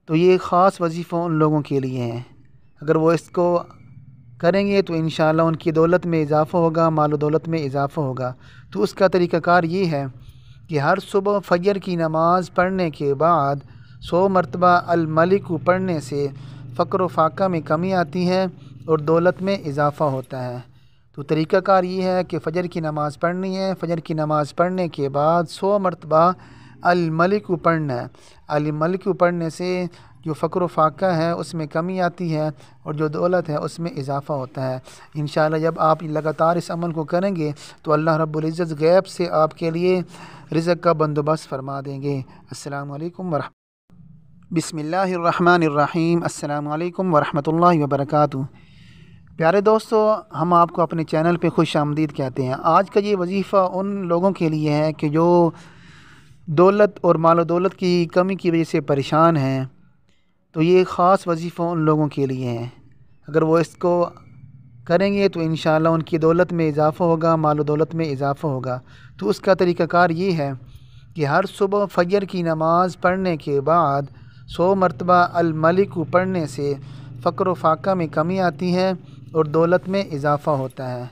تو یہ خاص وظیفہ ان لوگوں کے لیے ہے۔ اگر وہ اس کو کریں گے تو انشاءاللہ ان کی دولت میں اضافہ ہوگا، مال و دولت میں اضافہ ہوگا۔ تو اس کا طریقہ کار یہ ہے کہ ہر صبح فجر کی نماز پڑھنے کے بعد 100 مرتبہ الملک پڑھنے سے فقر و فاقہ میں کمی آتی ہے اور دولت میں اضافہ ہوتا ہے۔ تو طریقہ کار یہ ہے کہ فجر کی نماز پڑھنی ہے، فجر کی نماز پڑھنے کے بعد 100 مرتبہ الملک پڑھنا ہے۔ الملک پڑھنے سے جو فقر و فاقہ ہے اس میں کمی آتی ہے اور جو دولت ہے اس میں اضافہ ہوتا ہے۔ انشاءاللہ جب آپ لگاتار اس عمل کو کریں گے تو اللہ رب العزت غیب سے آپ کے لیے رزق کا بندوبست فرما دیں گے۔ السلام علیکم بسم اللہ الرحمن الرحیم۔ السلام علیکم ورحمۃ اللہ وبرکاتہ۔ پیارے دوستو، ہم آپ کو اپنے چینل پہ خوش آمدید کہتے ہیں۔ آج کا یہ وظیفہ ان لوگوں کے لیے ہے کہ جو دولت اور مال و دولت کی کمی کی وجہ سے پریشان ہیں، تو یہ خاص وظیفہ ان لوگوں کے لیے ہے۔ اگر وہ اس کو کریں گے تو انشاءاللہ ان کی دولت میں اضافہ ہوگا، مال و دولت میں اضافہ ہوگا۔ تو اس کا طریقہ کار یہ ہے کہ ہر صبح فجر کی نماز پڑھنے کے بعد 100 مرتبہ الملک پڑھنے سے فقر و فاقہ میں کمی آتی ہے اور دولت میں اضافہ ہوتا ہے۔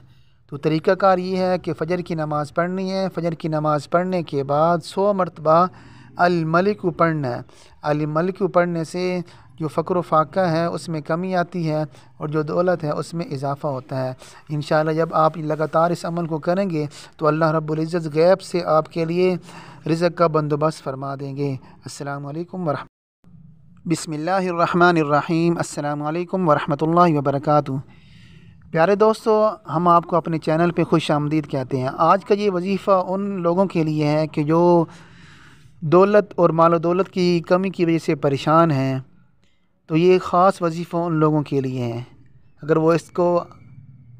تو طریقہ کار یہ ہے کہ فجر کی نماز پڑھنی ہے، فجر کی نماز پڑھنے کے بعد 100 مرتبہ الملک پڑھنا ہے۔ الملک پڑھنے سے جو فقر و فاقہ ہے اس میں کمی آتی ہے اور جو دولت ہے اس میں اضافہ ہوتا ہے۔ انشاءاللہ جب آپ لگاتار اس عمل کو کریں گے تو اللہ رب العزت غیب سے آپ کے لیے رزق کا بندوبست فرما دیں گے۔ السلام علیکم بسم اللہ الرحمن الرحیم۔ السلام علیکم ورحمۃ اللہ وبرکاتہ۔ پیارے دوستو، ہم آپ کو اپنے چینل پہ خوش آمدید کہتے ہیں۔ آج کا یہ وظیفہ ان لوگوں کے لیے ہے کہ جو دولت اور مال و دولت کی کمی کی وجہ سے پریشان ہیں، تو یہ خاص وظیفہ ان لوگوں کے لیے ہے۔ اگر وہ اس کو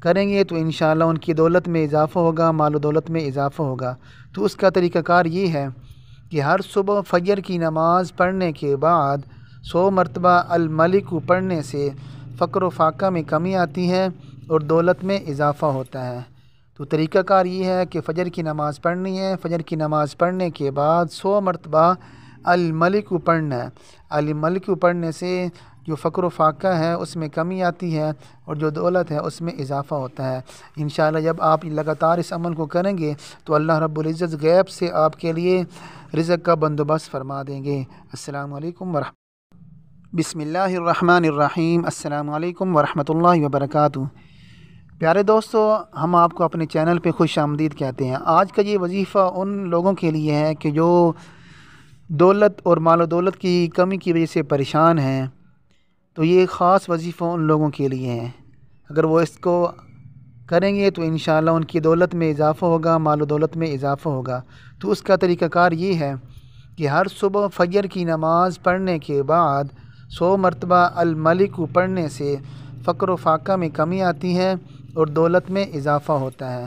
کریں گے تو انشاءاللہ ان کی دولت میں اضافہ ہوگا، مال و دولت میں اضافہ ہوگا۔ تو اس کا طریقہ کار یہ ہے کہ ہر صبح فجر کی نماز پڑھنے کے بعد 100 مرتبہ الملک پڑھنے سے فقر و فاقہ میں کمی آتی ہے اور دولت میں اضافہ ہوتا ہے۔ تو طریقہ کار یہ ہے کہ فجر کی نماز پڑھنی ہے، فجر کی نماز پڑھنے کے بعد 100 مرتبہ الملک پڑھنا ہے۔ الملک پڑھنے سے جو فقر و فاقہ ہے اس میں کمی آتی ہے اور جو دولت ہے اس میں اضافہ ہوتا ہے۔ انشاءاللہ جب آپ لگاتار اس عمل کو کریں گے تو اللہ رب العزت غیب سے آپ کے لیے رزق کا بندوبست فرما دیں گے۔ السلام علیکم بسم اللہ الرحمن الرحیم۔ السلام علیکم ورحمۃ اللہ وبرکاتہ۔ پیارے دوستو، ہم آپ کو اپنے چینل پہ خوش آمدید کہتے ہیں۔ آج کا یہ وظیفہ ان لوگوں کے لیے ہے کہ جو دولت اور مال و دولت کی کمی کی وجہ سے پریشان ہیں، تو یہ خاص وظیفہ ان لوگوں کے لیے ہے۔ اگر وہ اس کو کریں گے تو انشاءاللہ ان کی دولت میں اضافہ ہوگا، مال و دولت میں اضافہ ہوگا۔ تو اس کا طریقہ کار یہ ہے کہ ہر صبح فجر کی نماز پڑھنے کے بعد 100 مرتبہ الملک پڑھنے سے فقر و فاقہ میں کمی آتی ہے اور دولت میں اضافہ ہوتا ہے۔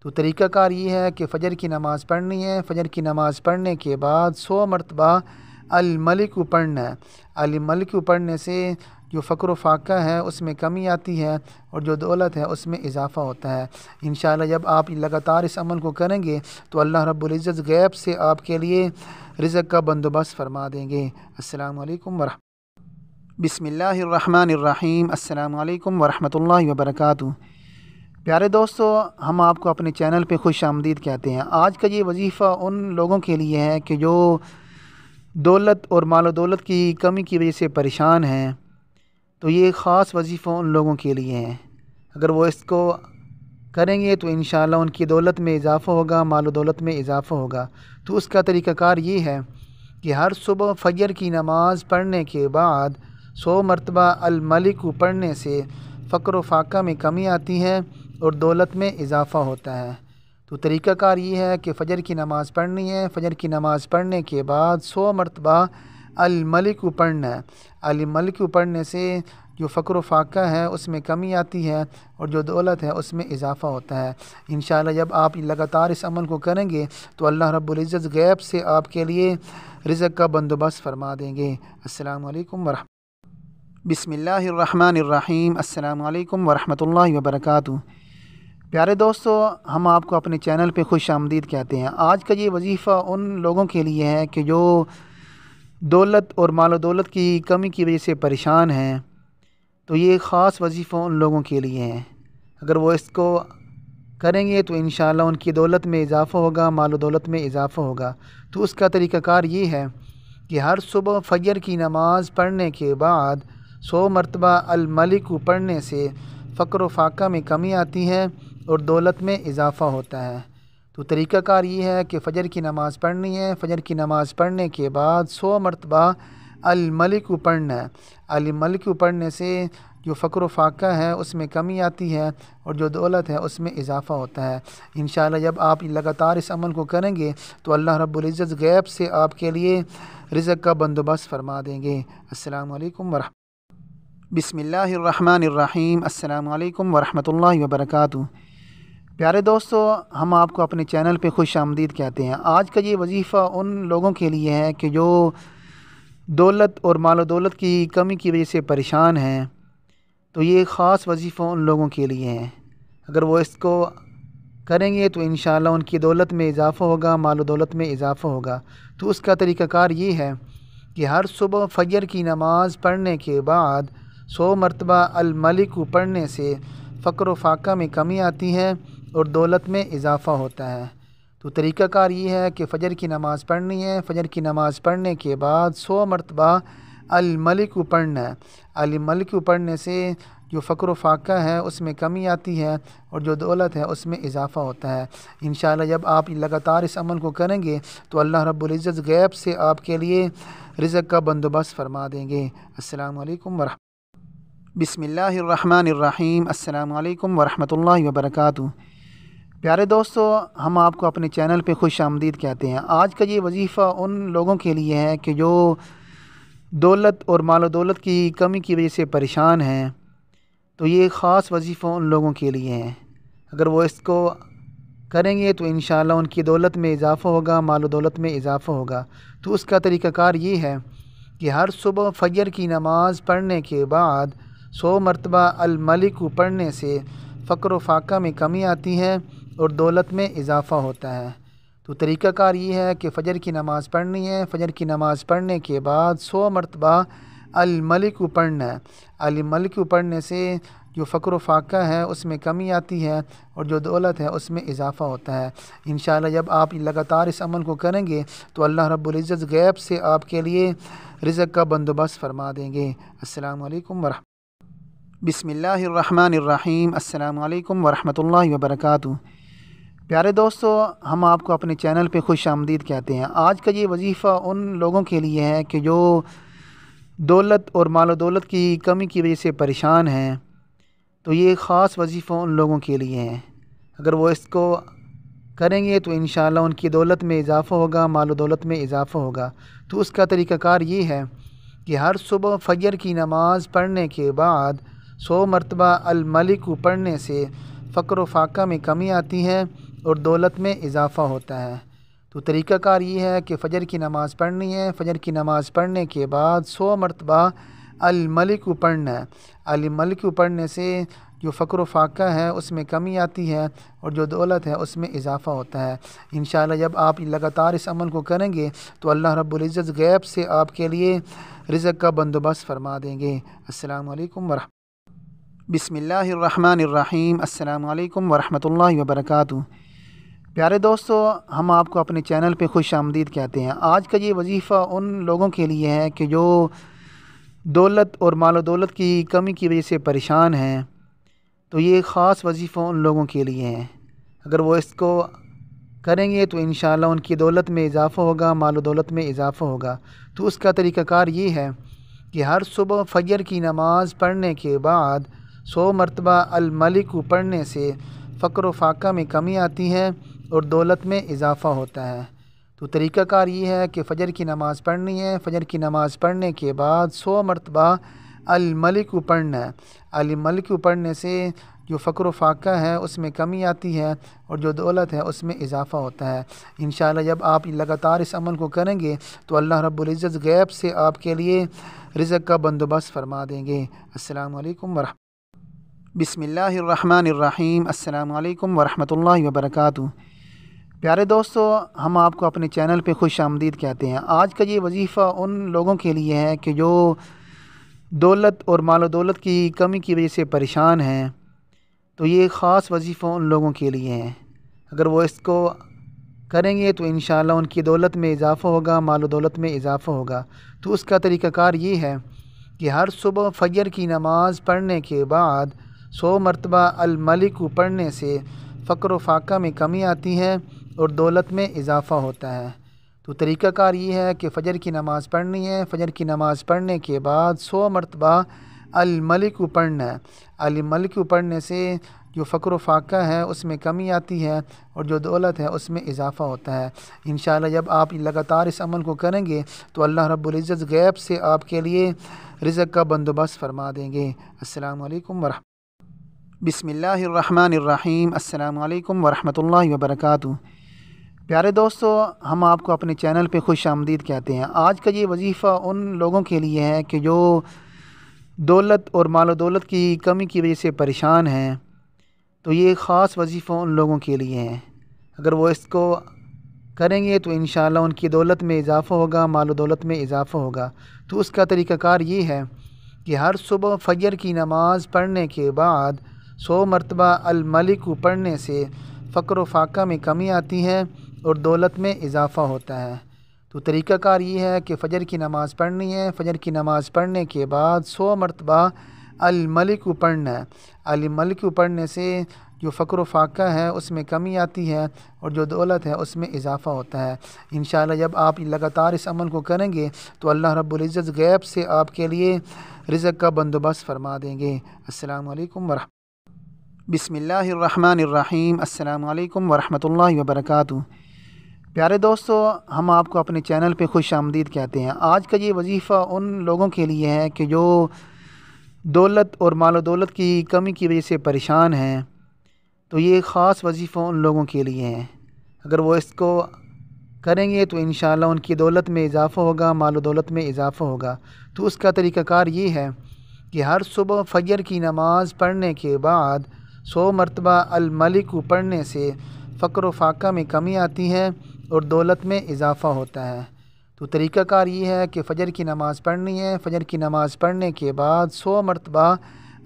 تو طریقہ کار یہ ہے کہ فجر کی نماز پڑھنی ہے، فجر کی نماز پڑھنے کے بعد 100 مرتبہ الملک پڑھنا ہے۔ الملک پڑھنے سے جو فقر و فاقہ ہے اس میں کمی آتی ہے اور جو دولت ہے اس میں اضافہ ہوتا ہے۔ انشاءاللہ جب آپ لگاتار اس عمل کو کریں گے تو اللہ رب العزت غیب سے آپ کے لیے رزق کا بندوبست فرما دیں گے۔ السلام علیکم بسم اللہ الرحمن الرحیم۔ السلام علیکم ورحمۃ اللہ وبرکاتہ۔ پیارے دوستو، ہم آپ کو اپنے چینل پہ خوش آمدید کہتے ہیں۔ آج کا یہ وظیفہ ان لوگوں کے لیے ہے کہ جو دولت اور مال و دولت کی کمی کی وجہ سے پریشان ہیں، تو یہ خاص وظیفہ ان لوگوں کے لیے ہے۔ اگر وہ اس کو کریں گے تو انشاءاللہ ان کی دولت میں اضافہ ہوگا، مال و دولت میں اضافہ ہوگا۔ تو اس کا طریقہ کار یہ ہے کہ ہر صبح فجر کی نماز پڑھنے کے بعد 100 مرتبہ الملک پڑھنے سے فقر و فاقہ میں کمی آتی ہے اور دولت میں اضافہ ہوتا ہے۔ تو طریقہ کار یہ ہے کہ فجر کی نماز پڑھنی ہے، فجر کی نماز پڑھنے کے بعد 100 مرتبہ الملک پڑھنا ہے۔ الملک پڑھنے سے جو فقر و فاقہ ہے اس میں کمی آتی ہے اور جو دولت ہے اس میں اضافہ ہوتا ہے۔ انشاءاللہ جب آپ لگاتار اس عمل کو کریں گے تو اللہ رب العزت غیب سے آپ کے لیے رزق کا بندوبست فرما دیں گے۔ السلام علیکم بسم اللہ الرحمن الرحیم۔ السلام علیکم ورحمۃ اللہ وبرکاتہ۔ پیارے دوستو، ہم آپ کو اپنے چینل پہ خوش آمدید کہتے ہیں۔ آج کا یہ وظیفہ ان لوگوں کے لیے ہے کہ جو دولت اور مال و دولت کی کمی کی وجہ سے پریشان ہیں، تو یہ خاص وظیفہ ان لوگوں کے لیے ہے۔ اگر وہ اس کو کریں گے تو انشاءاللہ ان کی دولت میں اضافہ ہوگا، مال و دولت میں اضافہ ہوگا۔ تو اس کا طریقہ کار یہ ہے کہ کہ ہر صبح فجر کی نماز پڑھنے کے بعد 100 مرتبہ الملک پڑھنے سے فقر و فاقہ میں کمی آتی ہے اور دولت میں اضافہ ہوتا ہے۔ تو طریقہ کار یہ ہے کہ فجر کی نماز پڑھنی ہے، فجر کی نماز پڑھنے کے بعد 100 مرتبہ الملک پڑھنا ہے۔ الملک پڑھنے سے جو فقر و فاقہ ہے اس میں کمی آتی ہے اور جو دولت ہے اس میں اضافہ ہوتا ہے۔ انشاءاللہ جب آپ لگاتار اس عمل کو کریں گے تو اللہ رب العزت غیب سے آپ کے لیے رزق کا بندوبست فرما دیں گے۔ السلام علیکم بسم اللہ الرحمن الرحیم۔ السلام علیکم ورحمۃ اللہ وبرکاتہ۔ پیارے دوستو، ہم آپ کو اپنے چینل پہ خوش آمدید کہتے ہیں۔ آج کا یہ وظیفہ ان لوگوں کے لیے ہے کہ جو دولت اور مال و دولت کی کمی کی وجہ سے پریشان ہیں، تو یہ خاص وظیفہ ان لوگوں کے لیے ہے۔ اگر وہ اس کو کریں گے تو انشاءاللہ ان کی دولت میں اضافہ ہوگا، مال و دولت میں اضافہ ہوگا۔ تو اس کا طریقہ کار یہ ہے کہ ہر صبح فجر کی نماز پڑھنے کے بعد 100 مرتبہ الملک پڑھنے سے فقر و فاقہ میں کمی آتی ہے اور دولت میں اضافہ ہوتا ہے۔ تو طریقہ کار یہ ہے کہ فجر کی نماز پڑھنی ہے، فجر کی نماز پڑھنے کے بعد 100 مرتبہ الملک پڑھنا ہے۔ الملک پڑھنے سے جو فقر و فاقہ ہے اس میں کمی آتی ہے اور جو دولت ہے اس میں اضافہ ہوتا ہے۔ انشاءاللہ جب آپ لگاتار اس عمل کو کریں گے تو اللہ رب العزت غیب سے آپ کے لیے رزق کا بندوبست فرما دیں گے۔ السلام علیکم بسم اللہ الرحمن الرحیم۔ السلام علیکم ورحمۃ اللہ وبرکاتہ۔ پیارے دوستو، ہم آپ کو اپنے چینل پہ خوش آمدید کہتے ہیں۔ آج کا یہ وظیفہ ان لوگوں کے لیے ہے کہ جو دولت اور مال و دولت کی کمی کی وجہ سے پریشان ہیں، تو یہ خاص وظیفہ ان لوگوں کے لیے ہے۔ اگر وہ اس کو کریں گے تو انشاءاللہ ان کی دولت میں اضافہ ہوگا، مال و دولت میں اضافہ ہوگا۔ تو اس کا طریقہ کار یہ ہے کہ ہر صبح فجر کی نماز پڑھنے کے بعد 100 مرتبہ الملک پڑھنے سے فقر و فاقہ میں کمی آتی ہے اور دولت میں اضافہ ہوتا ہے۔ تو طریقہ کار یہ ہے کہ فجر کی نماز پڑھنی ہے، فجر کی نماز پڑھنے کے بعد 100 مرتبہ الملک پڑھنا ہے۔ الملک پڑھنے سے جو فقر و فاقہ ہے اس میں کمی آتی ہے اور جو دولت ہے اس میں اضافہ ہوتا ہے۔ انشاءاللہ جب آپ لگاتار اس عمل کو کریں گے تو اللہ رب العزت غیب سے آپ کے لیے رزق کا بندوبست فرما دیں گے۔ السلام علیکم بسم اللہ الرحمن الرحیم۔ السلام علیکم ورحمۃ اللہ وبرکاتہ۔ پیارے دوستو، ہم آپ کو اپنے چینل پہ خوش آمدید کہتے ہیں۔ آج کا یہ وظیفہ ان لوگوں کے لیے ہے کہ جو دولت اور مال و دولت کی کمی کی وجہ سے پریشان ہیں، تو یہ خاص وظیفہ ان لوگوں کے لیے ہے۔ اگر وہ اس کو کریں گے تو انشاءاللہ ان کی دولت میں اضافہ ہوگا، مال و دولت میں اضافہ ہوگا۔ تو اس کا طریقہ کار یہ ہے کہ ہر صبح فجر کی نماز پڑھنے کے بعد 100 مرتبہ الملک پڑھنے سے فقر و فاقہ میں کمی آتی ہے اور دولت میں اضافہ ہوتا ہے۔ تو طریقہ کار یہ ہے کہ فجر کی نماز پڑھنی ہے، فجر کی نماز پڑھنے کے بعد 100 مرتبہ الملک پڑھنا ہے۔ الملک پڑھنے سے جو فقر و فاقہ ہے اس میں کمی آتی ہے اور جو دولت ہے اس میں اضافہ ہوتا ہے۔ انشاءاللہ جب آپ لگاتار اس عمل کو کریں گے تو اللہ رب العزت غیب سے آپ کے لیے رزق کا بندوبست فرما دیں گے۔ السلام علیکم بسم اللہ الرحمن الرحیم۔ السلام علیکم ورحمۃ اللہ وبرکاتہ۔ پیارے دوستو، ہم آپ کو اپنے چینل پہ خوش آمدید کہتے ہیں۔ آج کا یہ وظیفہ ان لوگوں کے لیے ہے کہ جو دولت اور مال و دولت کی کمی کی وجہ سے پریشان ہیں، تو یہ خاص وظیفہ ان لوگوں کے لیے ہے۔ اگر وہ اس کو کریں گے تو انشاءاللہ ان کی دولت میں اضافہ ہوگا، مال و دولت میں اضافہ ہوگا۔ تو اس کا طریقہ کار یہ ہے کہ ہر صبح فجر کی نماز پڑھنے کے بعد 100 مرتبہ الملک پڑھنے سے فقر و فاقہ میں کمی آتی ہے اور دولت میں اضافہ ہوتا ہے۔ تو طریقہ کار یہ ہے کہ فجر کی نماز پڑھنی ہے، فجر کی نماز پڑھنے کے بعد 100 مرتبہ الملک پڑھنا ہے۔ الملک پڑھنے سے جو فقر و فاقہ ہے اس میں کمی آتی ہے اور جو دولت ہے اس میں اضافہ ہوتا ہے۔ انشاءاللہ جب آپ لگاتار اس عمل کو کریں گے تو اللہ رب العزت غیب سے آپ کے لیے رزق کا بندوبست فرما دیں گے۔ السلام علیکم بسم اللہ الرحمن الرحیم۔ السلام علیکم ورحمۃ اللہ وبرکاتہ۔ پیارے دوستو، ہم آپ کو اپنے چینل پہ خوش آمدید کہتے ہیں۔ آج کا یہ وظیفہ ان لوگوں کے لیے ہے کہ جو دولت اور مال و دولت کی کمی کی وجہ سے پریشان ہیں، تو یہ خاص وظیفہ ان لوگوں کے لیے ہے۔ اگر وہ اس کو کریں گے تو انشاءاللہ ان کی دولت میں اضافہ ہوگا، مال و دولت میں اضافہ ہوگا۔ تو اس کا طریقہ کار یہ ہے کہ ہر صبح فجر کی نماز پڑھنے کے بعد 100 مرتبہ الملک پڑھنے سے فقر و فاقہ میں کمی آتی ہے اور دولت میں اضافہ ہوتا ہے۔ تو طریقہ کار یہ ہے کہ فجر کی نماز پڑھنی ہے، فجر کی نماز پڑھنے کے بعد 100 مرتبہ الملک پڑھنا ہے۔ الملک پڑھنے سے جو فقر و فاقہ ہے اس میں کمی آتی ہے اور جو دولت ہے اس میں اضافہ ہوتا ہے۔ انشاءاللہ جب آپ لگاتار اس عمل کو کریں گے تو اللہ رب العزت غیب سے آپ کے لیے رزق کا بندوبست فرما دیں گے۔ السلام علیکم بسم اللہ الرحمن الرحیم۔ السلام علیکم ورحمۃ اللہ وبرکاتہ۔ پیارے دوستو، ہم آپ کو اپنے چینل پہ خوش آمدید کہتے ہیں۔ آج کا یہ وظیفہ ان لوگوں کے لیے ہے کہ جو دولت اور مال و دولت کی کمی کی وجہ سے پریشان ہیں، تو یہ خاص وظیفہ ان لوگوں کے لیے ہے۔ اگر وہ اس کو کریں گے تو انشاءاللہ ان کی دولت میں اضافہ ہوگا، مال و دولت میں اضافہ ہوگا۔ تو اس کا طریقہ کار یہ ہے کہ ہر صبح فجر کی نماز پڑھنے کے بعد 100 مرتبہ الملک پڑھنے سے فقر و فاقہ میں کمی آتی ہے اور دولت میں اضافہ ہوتا ہے۔ تو طریقہ کار یہ ہے کہ فجر کی نماز پڑھنی ہے، فجر کی نماز پڑھنے کے بعد 100 مرتبہ الملک پڑھنا ہے۔ الملک پڑھنے سے جو فقر و فاقہ ہے اس میں کمی آتی ہے اور جو دولت ہے اس میں اضافہ ہوتا ہے۔ انشاءاللہ جب آپ لگاتار اس عمل کو کریں گے تو اللہ رب العزت غیب سے آپ کے لیے رزق کا بندوبست فرما دیں گے۔ السلام علیکم بسم اللہ الرحمن الرحیم۔ السلام علیکم ورحمۃ اللہ وبرکاتہ۔ پیارے دوستو، ہم آپ کو اپنے چینل پہ خوش آمدید کہتے ہیں۔ آج کا یہ وظیفہ ان لوگوں کے لیے ہے کہ جو دولت اور مال و دولت کی کمی کی وجہ سے پریشان ہیں، تو یہ خاص وظیفہ ان لوگوں کے لیے ہے۔ اگر وہ اس کو کریں گے تو انشاءاللہ ان کی دولت میں اضافہ ہوگا، مال و دولت میں اضافہ ہوگا۔ تو اس کا طریقہ کار یہ ہے کہ ہر صبح فجر کی نماز پڑھنے کے بعد 100 مرتبہ الملک پڑھنے سے فقر و فاقہ میں کمی آتی ہے اور دولت میں اضافہ ہوتا ہے۔ تو طریقہ کار یہ ہے کہ فجر کی نماز پڑھنی ہے، فجر کی نماز پڑھنے کے بعد 100 مرتبہ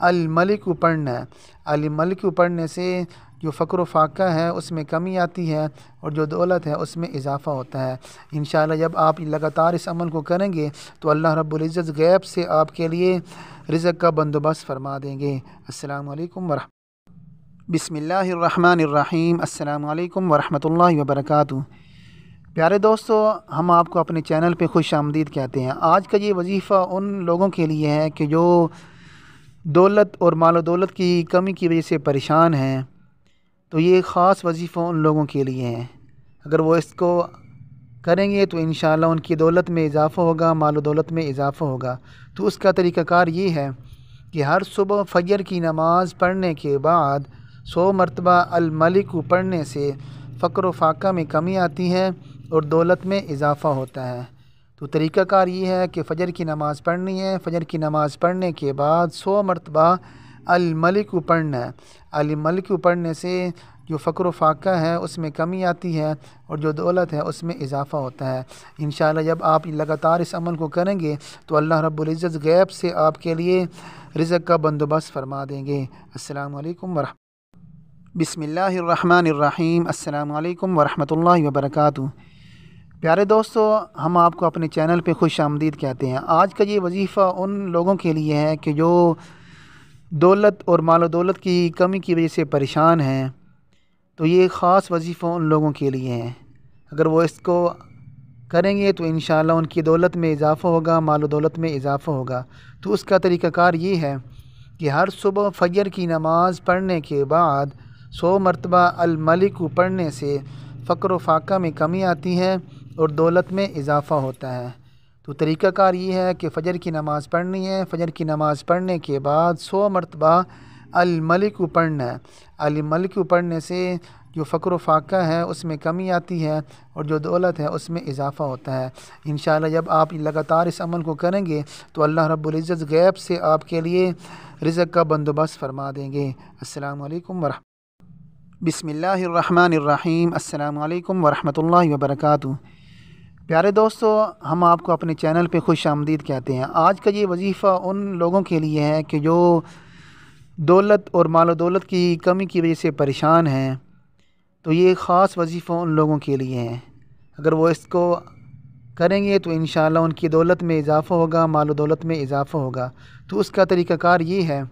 الملک پڑھنا ہے۔ الملک پڑھنے سے جو فقر و فاقہ ہے اس میں کمی آتی ہے اور جو دولت ہے اس میں اضافہ ہوتا ہے۔ انشاءاللہ جب آپ لگاتار اس عمل کو کریں گے تو اللہ رب العزت غیب سے آپ کے لیے رزق کا بندوبست فرما دیں گے۔ السلام علیکم بسم اللہ الرحمن الرحیم۔ السلام علیکم ورحمۃ اللہ وبرکاتہ۔ پیارے دوستو، ہم آپ کو اپنے چینل پہ خوش آمدید کہتے ہیں۔ آج کا یہ وظیفہ ان لوگوں کے لیے ہے کہ جو دولت اور مال و دولت کی کمی کی وجہ سے پریشان ہیں، تو یہ خاص وظیفہ ان لوگوں کے لیے ہے۔ اگر وہ اس کو کریں گے تو انشاءاللہ ان کی دولت میں اضافہ ہوگا، مال و دولت میں اضافہ ہوگا۔ تو اس کا طریقہ کار یہ ہے کہ ہر صبح فجر کی نماز پڑھنے کے بعد 100 مرتبہ الملک پڑھنے سے فقر و فاقہ میں کمی آتی ہے اور دولت میں اضافہ ہوتا ہے۔ تو طریقہ کار یہ ہے کہ فجر کی نماز پڑھنی ہے، فجر کی نماز پڑھنے کے بعد 100 مرتبہ الملک پڑھنا ہے۔ الملک پڑھنے سے جو فقر و فاقہ ہے اس میں کمی آتی ہے اور جو دولت ہے اس میں اضافہ ہوتا ہے۔ انشاءاللہ جب آپ لگاتار اس عمل کو کریں گے تو اللہ رب العزت غیب سے آپ کے لیے رزق کا بندوبست فرما دیں گے۔ السلام علیکم بسم اللہ الرحمن الرحیم۔ السلام علیکم ورحمۃ اللہ وبرکاتہ۔ پیارے دوستو، ہم آپ کو اپنے چینل پہ خوش آمدید کہتے ہیں۔ آج کا یہ وظیفہ ان لوگوں کے لیے ہے کہ جو دولت اور مال و دولت کی کمی کی وجہ سے پریشان ہیں، تو یہ خاص وظیفہ ان لوگوں کے لیے ہے۔ اگر وہ اس کو کریں گے تو انشاءاللہ ان کی دولت میں اضافہ ہوگا، مال و دولت میں اضافہ ہوگا۔ تو اس کا طریقہ کار یہ ہے کہ ہر صبح فجر کی نماز پڑھنے کے بعد 100 مرتبہ الملک پڑھنے سے فقر و فاقہ میں کمی آتی ہے اور دولت میں اضافہ ہوتا ہے۔ تو طریقہ کار یہ ہے کہ فجر کی نماز پڑھنی ہے، فجر کی نماز پڑھنے کے بعد 100 مرتبہ الملک پڑھنا ہے۔ الملک پڑھنے سے جو فقر و فاقہ ہے اس میں کمی آتی ہے اور جو دولت ہے اس میں اضافہ ہوتا ہے۔ انشاءاللہ جب آپ لگاتار اس عمل کو کریں گے تو اللہ رب العزت غیب سے آپ کے لیے رزق کا بندوبست فرما دیں گے۔ السلام علیکم بسم اللہ الرحمن الرحیم۔ السلام علیکم ورحمۃ اللہ وبرکاتہ۔ پیارے دوستو، ہم آپ کو اپنے چینل پہ خوش آمدید کہتے ہیں۔ آج کا یہ وظیفہ ان لوگوں کے لیے ہے کہ جو دولت اور مال و دولت کی کمی کی وجہ سے پریشان ہیں، تو یہ خاص وظیفہ ان لوگوں کے لیے ہے۔ اگر وہ اس کو کریں گے تو انشاءاللہ ان کی دولت میں اضافہ ہوگا، مال و دولت میں اضافہ ہوگا۔ تو اس کا طریقہ کار یہ ہے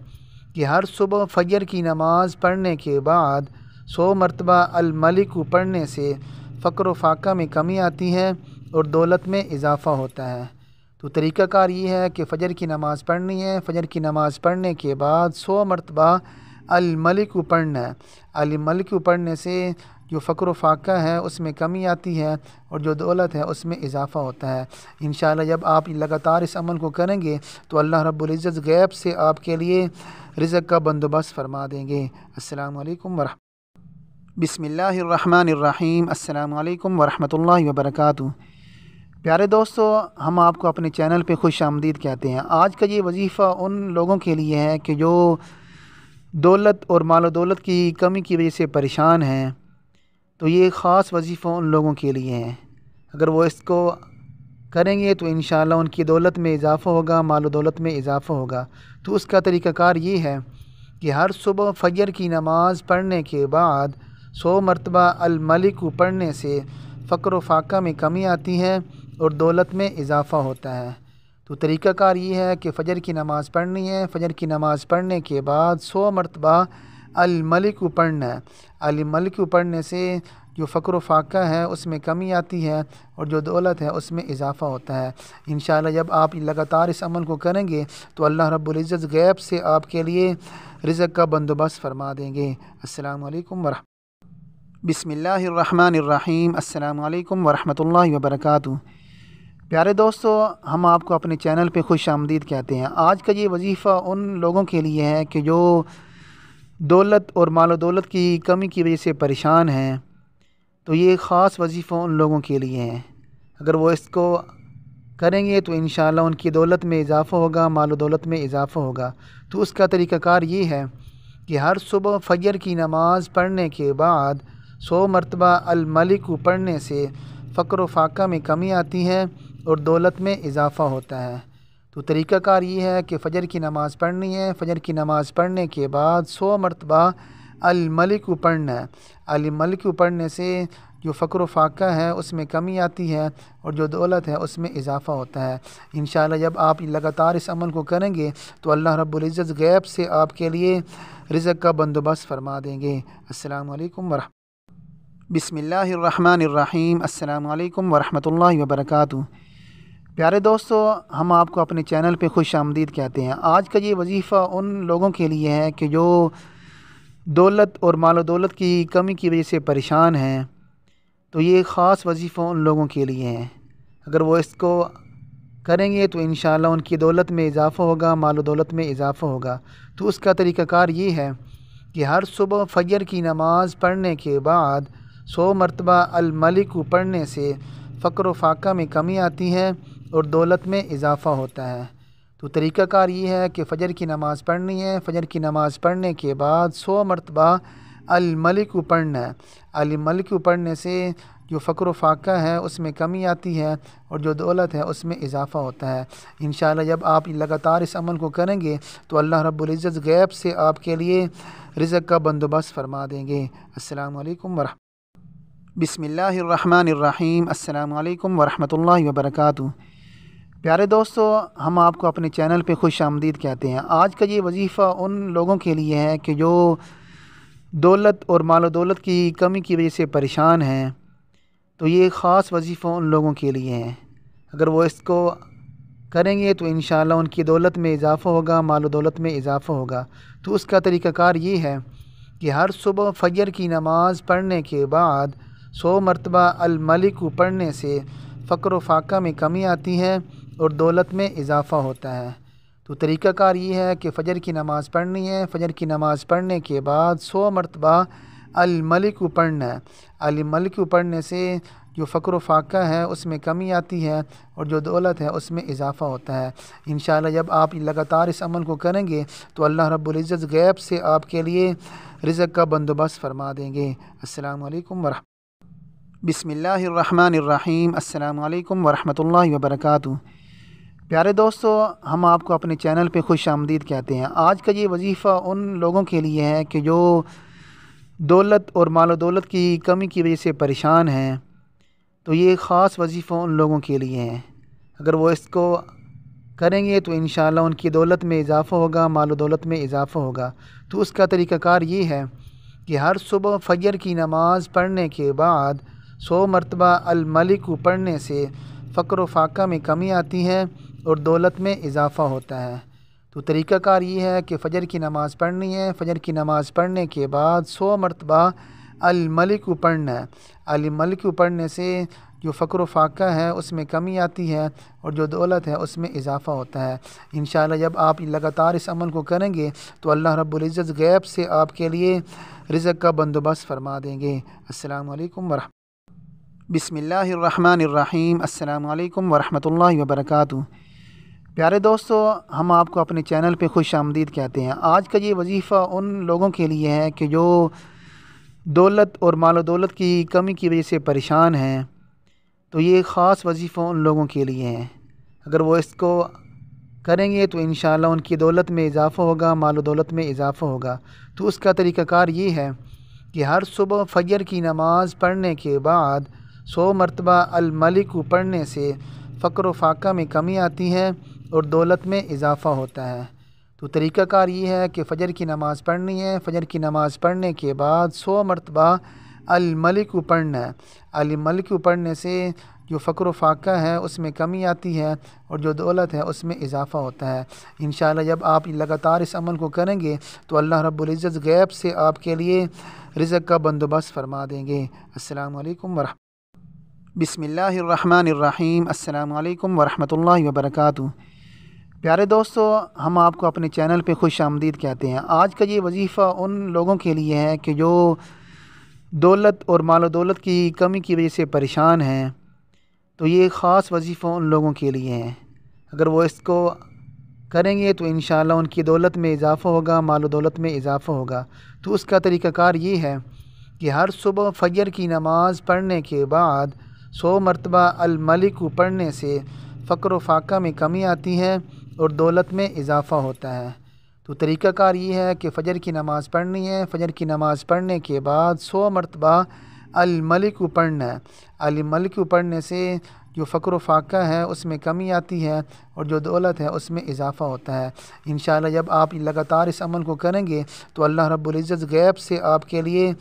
کہ ہر صبح فجر کی نماز پڑھنے کے بعد 100 مرتبہ الملک پڑھنے سے فقر و فاقہ میں کمی آتی ہے اور دولت میں اضافہ ہوتا ہے۔ تو طریقہ کار یہ ہے کہ فجر کی نماز پڑھنی ہے، فجر کی نماز پڑھنے کے بعد 100 مرتبہ الملک پڑھنا ہے۔ الملک پڑھنے سے جو فقر و فاقہ ہے اس میں کمی آتی ہے اور جو دولت ہے اس میں اضافہ ہوتا ہے۔ انشاءاللہ جب آپ لگاتار اس عمل کو کریں گے تو اللہ رب العزت غیب سے آپ کے لیے رزق کا بندوبست فرما دیں گے۔ السلام علیکم بسم اللہ الرحمن الرحیم۔ السلام علیکم ورحمۃ اللہ وبرکاتہ۔ پیارے دوستو، ہم آپ کو اپنے چینل پہ خوش آمدید کہتے ہیں۔ آج کا یہ وظیفہ ان لوگوں کے لیے ہے کہ جو دولت اور مال و دولت کی کمی کی وجہ سے پریشان ہیں، تو یہ خاص وظیفہ ان لوگوں کے لیے ہے۔ اگر وہ اس کو کریں گے تو انشاءاللہ ان کی دولت میں اضافہ ہوگا، مال و دولت میں اضافہ ہوگا۔ تو اس کا طریقہ کار یہ ہے کہ ہر صبح فجر کی نماز پڑھنے کے بعد 100 مرتبہ الملک پڑھنے سے فقر و فاقہ میں کمی آتی ہے اور دولت میں اضافہ ہوتا ہے۔ تو طریقہ کار یہ ہے کہ فجر کی نماز پڑھنی ہے، فجر کی نماز پڑھنے کے بعد 100 مرتبہ الملک پڑھنا ہے۔ الملک پڑھنے سے جو فقر و فاقہ ہے اس میں کمی آتی ہے اور جو دولت ہے اس میں اضافہ ہوتا ہے۔ انشاءاللہ جب آپ لگاتار اس عمل کو کریں گے تو اللہ رب العزت غیب سے آپ کے لیے رزق کا بندوبست فرما دیں گے۔ السلام علیکم بسم اللہ الرحمن الرحیم۔ السلام علیکم ورحمۃ اللہ وبرکاتہ۔ پیارے دوستو، ہم آپ کو اپنے چینل پہ خوش آمدید کہتے ہیں۔ آج کا یہ وظیفہ ان لوگوں کے لیے ہے کہ جو دولت اور مال و دولت کی کمی کی وجہ سے پریشان ہیں، تو یہ خاص وظیفہ ان لوگوں کے لیے ہے۔ اگر وہ اس کو کریں گے تو انشاءاللہ ان کی دولت میں اضافہ ہوگا، مال و دولت میں اضافہ ہوگا۔ تو اس کا طریقہ کار یہ ہے کہ ہر صبح فجر کی نماز پڑھنے کے بعد 100 مرتبہ الملک پڑھنے سے فقر و فاقہ میں کمی آتی ہے اور دولت میں اضافہ ہوتا ہے۔ تو طریقہ کار یہ ہے کہ فجر کی نماز پڑھنی ہے، فجر کی نماز پڑھنے کے بعد 100 مرتبہ الملک پڑھنا ہے۔ الملک پڑھنے سے جو فقر و فاقہ ہے اس میں کمی آتی ہے اور جو دولت ہے اس میں اضافہ ہوتا ہے۔ انشاءاللہ جب آپ لگاتار اس عمل کو کریں گے تو اللہ رب العزت غیب سے آپ کے لیے رزق کا بندوبست فرما دیں گے۔ السلام علیکم بسم اللہ الرحمن الرحیم۔ السلام علیکم ورحمۃ اللہ وبرکاتہ۔ پیارے دوستو، ہم آپ کو اپنے چینل پہ خوش آمدید کہتے ہیں۔ آج کا یہ وظیفہ ان لوگوں کے لیے ہے کہ جو دولت اور مال و دولت کی کمی کی وجہ سے پریشان ہیں، تو یہ خاص وظیفہ ان لوگوں کے لیے ہے۔ اگر وہ اس کو کریں گے تو انشاءاللہ ان کی دولت میں اضافہ ہوگا، مال و دولت میں اضافہ ہوگا۔ تو اس کا طریقہ کار یہ ہے کہ ہر صبح فجر کی نماز پڑھنے کے بعد 100 مرتبہ الملک پڑھنے سے فقر و فاقہ میں کمی آتی ہے اور دولت میں اضافہ ہوتا ہے۔ تو طریقہ کار یہ ہے کہ فجر کی نماز پڑھنی ہے، فجر کی نماز پڑھنے کے بعد 100 مرتبہ الملک پڑھنا ہے۔ الملک پڑھنے سے جو فقر و فاقہ ہے اس میں کمی آتی ہے اور جو دولت ہے اس میں اضافہ ہوتا ہے۔ انشاءاللہ جب آپ لگاتار اس عمل کو کریں گے تو اللہ رب العزت غیب سے آپ کے لیے رزق کا بندوبست فرما دیں گے۔ السلام علیکم بسم اللہ الرحمن الرحیم۔ السلام علیکم ورحمۃ اللہ وبرکاتہ۔ پیارے دوستو، ہم آپ کو اپنے چینل پہ خوش آمدید کہتے ہیں۔ آج کا یہ وظیفہ ان لوگوں کے لیے ہے کہ جو دولت اور مال و دولت کی کمی کی وجہ سے پریشان ہیں، تو یہ خاص وظیفہ ان لوگوں کے لیے ہے۔ اگر وہ اس کو کریں گے تو انشاءاللہ ان کی دولت میں اضافہ ہوگا، مال و دولت میں اضافہ ہوگا۔ تو اس کا طریقہ کار یہ ہے کہ ہر صبح فجر کی نماز پڑھنے کے بعد 100 مرتبہ الملک پڑھنے سے فقر و فاقہ میں کمی آتی ہے اور دولت میں اضافہ ہوتا ہے۔ تو طریقہ کار یہ ہے کہ فجر کی نماز پڑھنی ہے، فجر کی نماز پڑھنے کے بعد 100 مرتبہ الملک پڑھنا ہے۔ الملک پڑھنے سے جو فقر و فاقہ ہے اس میں کمی آتی ہے اور جو دولت ہے اس میں اضافہ ہوتا ہے۔ انشاءاللہ جب آپ لگاتار اس عمل کو کریں گے تو اللہ رب العزت غیب سے آپ کے لیے رزق کا بندوبست فرما دیں گے۔ السلام علیکم بسم اللہ الرحمن الرحیم۔ السلام علیکم ورحمۃ اللہ وبرکاتہ۔ پیارے دوستو، ہم آپ کو اپنے چینل پہ خوش آمدید کہتے ہیں۔ آج کا یہ وظیفہ ان لوگوں کے لیے ہے کہ جو دولت اور مال و دولت کی کمی کی وجہ سے پریشان ہیں تو یہ خاص وظیفہ ان لوگوں کے لیے ہے۔ اگر وہ اس کو کریں گے تو انشاءاللہ ان کی دولت میں اضافہ ہوگا، مال و دولت میں اضافہ ہوگا۔ تو اس کا طریقہ کار یہ ہے کہ ہر صبح فجر کی نماز پڑھنے کے بعد 100 مرتبہ الملک پڑھنے سے فقر و فاقہ میں کمی آتی ہے اور دولت میں اضافہ ہوتا ہے۔ تو طریقہ کار یہ ہے کہ فجر کی نماز پڑھنی ہے، فجر کی نماز پڑھنے کے بعد 100 مرتبہ الملک پڑھنا ہے۔ الملک پڑھنے سے جو فقر و فاقہ ہے اس میں کمی آتی ہے اور جو دولت ہے اس میں اضافہ ہوتا ہے۔ انشاءاللہ جب آپ لگاتار اس عمل کو کریں گے تو اللہ رب العزت غیب سے آپ کے لیے رزق کا بندوبست فرما دیں گے۔ السلام علیکم بسم اللہ الرحمن الرحیم۔ السلام علیکم ورحمۃ اللہ وبرکاتہ۔ پیارے دوستو، ہم آپ کو اپنے چینل پہ خوش آمدید کہتے ہیں۔ آج کا یہ وظیفہ ان لوگوں کے لیے ہے کہ جو دولت اور مال و دولت کی کمی کی وجہ سے پریشان ہیں، تو یہ خاص وظیفہ ان لوگوں کے لیے ہے۔ اگر وہ اس کو کریں گے تو انشاءاللہ ان کی دولت میں اضافہ ہوگا، مال و دولت میں اضافہ ہوگا۔ تو اس کا طریقہ کار یہ ہے کہ ہر صبح فجر کی نماز پڑھنے کے بعد 100 مرتبہ الملک پڑھنے سے فقر و فاقہ میں کمی آتی ہے اور دولت میں اضافہ ہوتا ہے۔ تو طریقہ کار یہ ہے کہ فجر کی نماز پڑھنی ہے، فجر کی نماز پڑھنے کے بعد 100 مرتبہ الملک پڑھنا ہے۔ الملک پڑھنے سے جو فقر و فاقہ ہے اس میں کمی آتی ہے اور جو دولت ہے اس میں اضافہ ہوتا ہے۔ انشاءاللہ جب آپ لگاتار اس عمل کو کریں گے تو اللہ رب العزت غیب سے آپ کے لیے رزق کا بندوبست فرما دیں گے۔ السلام علیکم بسم اللہ الرحمن الرحیم۔ السلام علیکم ورحمۃ اللہ وبرکاتہ۔ پیارے دوستو، ہم آپ کو اپنے چینل پہ خوش آمدید کہتے ہیں۔ آج کا یہ وظیفہ ان لوگوں کے لیے ہے کہ جو دولت اور مال و دولت کی کمی کی وجہ سے پریشان ہیں، تو یہ خاص وظیفہ ان لوگوں کے لیے ہے۔ اگر وہ اس کو کریں گے تو انشاءاللہ ان کی دولت میں اضافہ ہوگا، مال و دولت میں اضافہ ہوگا۔ تو اس کا طریقہ کار یہ ہے کہ ہر صبح فجر کی نماز پڑھنے کے بعد 100 مرتبہ الملک پڑھنے سے فقر و فاقہ میں کمی آتی ہے اور دولت میں اضافہ ہوتا ہے۔ تو طریقہ کار یہ ہے کہ فجر کی نماز پڑھنی ہے، فجر کی نماز پڑھنے کے بعد 100 مرتبہ الملک پڑھنا ہے۔ الملک پڑھنے سے جو فقر و فاقہ ہے اس میں کمی آتی ہے اور جو دولت ہے اس میں اضافہ ہوتا ہے۔ انشاءاللہ جب آپ لگاتار اس عمل کو کریں گے تو اللہ رب العزت غیب سے آپ کے لیے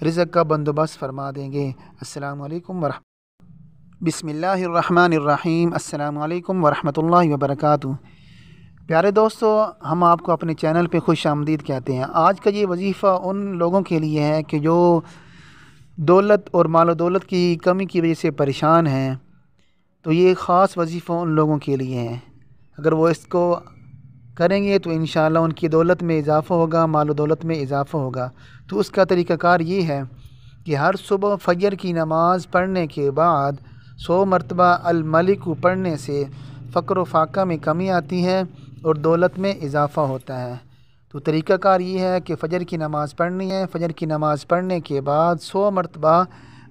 رزق کا بندوبست فرما دیں گے۔ السلام علیکم بسم اللہ الرحمن الرحیم۔ السلام علیکم ورحمۃ اللہ وبرکاتہ۔ پیارے دوستو، ہم آپ کو اپنے چینل پہ خوش آمدید کہتے ہیں۔ آج کا یہ وظیفہ ان لوگوں کے لیے ہے کہ جو دولت اور مال و دولت کی کمی کی وجہ سے پریشان ہیں، تو یہ خاص وظیفہ ان لوگوں کے لیے ہے۔ اگر وہ اس کو کریں گے تو انشاءاللہ ان کی دولت میں اضافہ ہوگا، مال و دولت میں اضافہ ہوگا۔ تو اس کا طریقہ کار یہ ہے کہ ہر صبح فجر کی نماز پڑھنے کے بعد 100 مرتبہ الملک پڑھنے سے فقر و فاقہ میں کمی آتی ہے اور دولت میں اضافہ ہوتا ہے۔ تو طریقہ کار یہ ہے کہ فجر کی نماز پڑھنی ہے، فجر کی نماز پڑھنے کے بعد 100 مرتبہ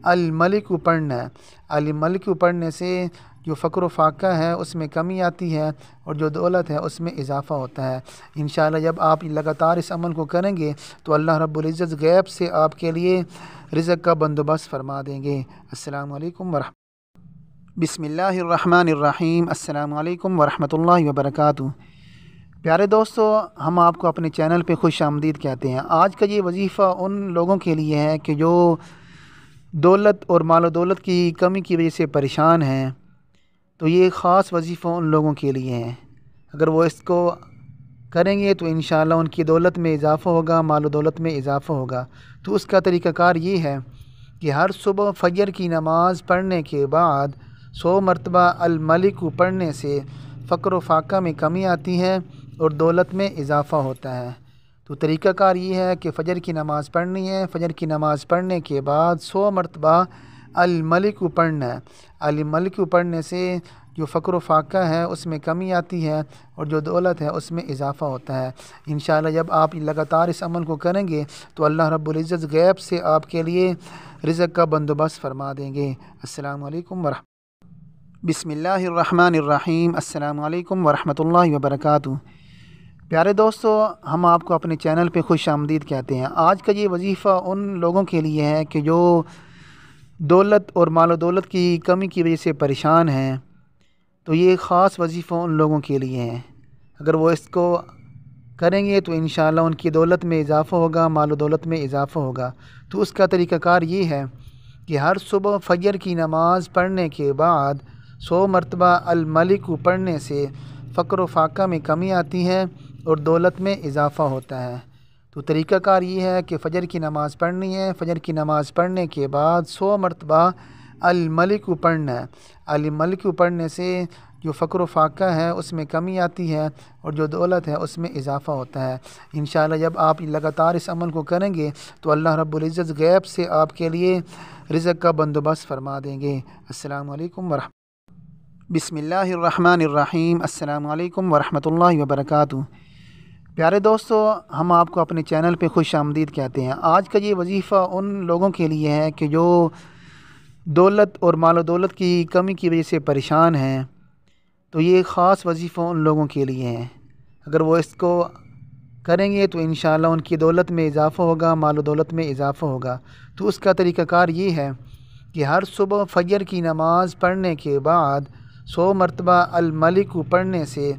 الملک پڑھنا ہے۔ الملک پڑھنے سے جو فقر و فاقہ ہے اس میں کمی آتی ہے اور جو دولت ہے اس میں اضافہ ہوتا ہے۔ انشاءاللہ جب آپ لگاتار اس عمل کو کریں گے تو اللہ رب العزت غیب سے آپ کے لیے رزق کا بندوبست فرما دیں گے۔ السلام علیکم بسم اللہ الرحمن الرحیم۔ السلام علیکم ورحمۃ اللہ وبرکاتہ۔ پیارے دوستو، ہم آپ کو اپنے چینل پہ خوش آمدید کہتے ہیں۔ آج کا یہ وظیفہ ان لوگوں کے لیے ہے کہ جو دولت اور مال و دولت کی کمی کی وجہ سے پریشان ہیں، تو یہ خاص وظیفہ ان لوگوں کے لیے ہے۔ اگر وہ اس کو کریں گے تو انشاءاللہ ان کی دولت میں اضافہ ہوگا، مال و دولت میں اضافہ ہوگا۔ تو اس کا طریقہ کار یہ ہے کہ ہر صبح فجر کی نماز پڑھنے کے بعد 100 مرتبہ الملک پڑھنے سے فقر و فاقہ میں کمی آتی ہے اور دولت میں اضافہ ہوتا ہے۔ تو طریقہ کار یہ ہے کہ فجر کی نماز پڑھنی ہے، فجر کی نماز پڑھنے کے بعد 100 مرتبہ الملک پڑھنا ہے۔ الملک پڑھنے سے جو فقر و فاقہ ہے اس میں کمی آتی ہے اور جو دولت ہے اس میں اضافہ ہوتا ہے۔ انشاءاللہ جب آپ لگاتار اس عمل کو کریں گے تو اللہ رب العزت غیب سے آپ کے لیے رزق کا بندوبست فرما دیں گے۔ السلام علیکم بسم اللہ الرحمن الرحیم۔ السلام علیکم ورحمۃ اللہ وبرکاتہ۔ پیارے دوستو، ہم آپ کو اپنے چینل پہ خوش آمدید کہتے ہیں۔ آج کا یہ وظیفہ ان لوگوں کے لیے ہے کہ جو دولت اور مال و دولت کی کمی کی وجہ سے پریشان ہیں، تو یہ خاص وظیفہ ان لوگوں کے لیے ہے۔ اگر وہ اس کو کریں گے تو انشاءاللہ ان کی دولت میں اضافہ ہوگا، مال و دولت میں اضافہ ہوگا۔ تو اس کا طریقہ کار یہ ہے کہ ہر صبح فجر کی نماز پڑھنے کے بعد 100 مرتبہ الملک پڑھنے سے فقر و فاقہ میں کمی آتی ہے اور دولت میں اضافہ ہوتا ہے۔ تو طریقہ کار یہ ہے کہ فجر کی نماز پڑھنی ہے، فجر کی نماز پڑھنے کے بعد 100 مرتبہ الملک پڑھنا ہے۔ الملک پڑھنے سے جو فقر و فاقہ ہے اس میں کمی آتی ہے اور جو دولت ہے اس میں اضافہ ہوتا ہے۔ انشاءاللہ جب آپ لگاتار اس عمل کو کریں گے تو اللہ رب العزت غیب سے آپ کے لیے رزق کا بندوبست فرما دیں گے۔ السلام علیکم بسم اللہ الرحمن الرحیم۔ السلام علیکم ورحمۃ اللہ وبرکاتہ۔ پیارے دوستو، ہم آپ کو اپنے چینل پہ خوش آمدید کہتے ہیں۔ آج کا یہ وظیفہ ان لوگوں کے لیے ہے کہ جو دولت اور مال و دولت کی کمی کی وجہ سے پریشان ہیں، تو یہ خاص وظیفہ ان لوگوں کے لیے ہے۔ اگر وہ اس کو کریں گے تو انشاءاللہ ان کی دولت میں اضافہ ہوگا، مال و دولت میں اضافہ ہوگا۔ تو اس کا طریقہ کار یہ ہے کہ ہر صبح فجر کی نماز پڑھنے کے بعد 100 مرتبہ الملک پڑھنے سے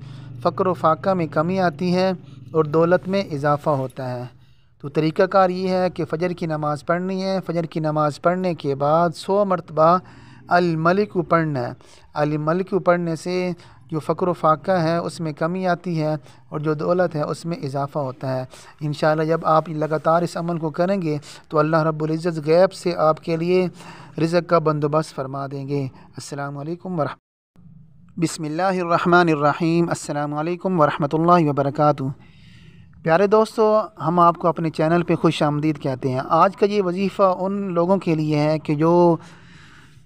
فقر و فاقہ میں کمی آتی ہے اور دولت میں اضافہ ہوتا ہے۔ تو طریقہ کار یہ ہے کہ فجر کی نماز پڑھنی ہے، فجر کی نماز پڑھنے کے بعد 100 مرتبہ الملک پڑھنا ہے۔ الملک پڑھنے سے جو فقر و فاقہ ہے اس میں کمی آتی ہے اور جو دولت ہے اس میں اضافہ ہوتا ہے۔ انشاءاللہ جب آپ لگاتار اس عمل کو کریں گے تو اللہ رب العزت غیب سے آپ کے لیے رزق کا بندوبست فرما دیں گے۔ السلام علیکم بسم اللہ الرحمن الرحیم۔ السلام علیکم ورحمۃ اللہ وبرکاتہ۔ پیارے دوستو، ہم آپ کو اپنے چینل پہ خوش آمدید کہتے ہیں۔ آج کا یہ وظیفہ ان لوگوں کے لیے ہے کہ جو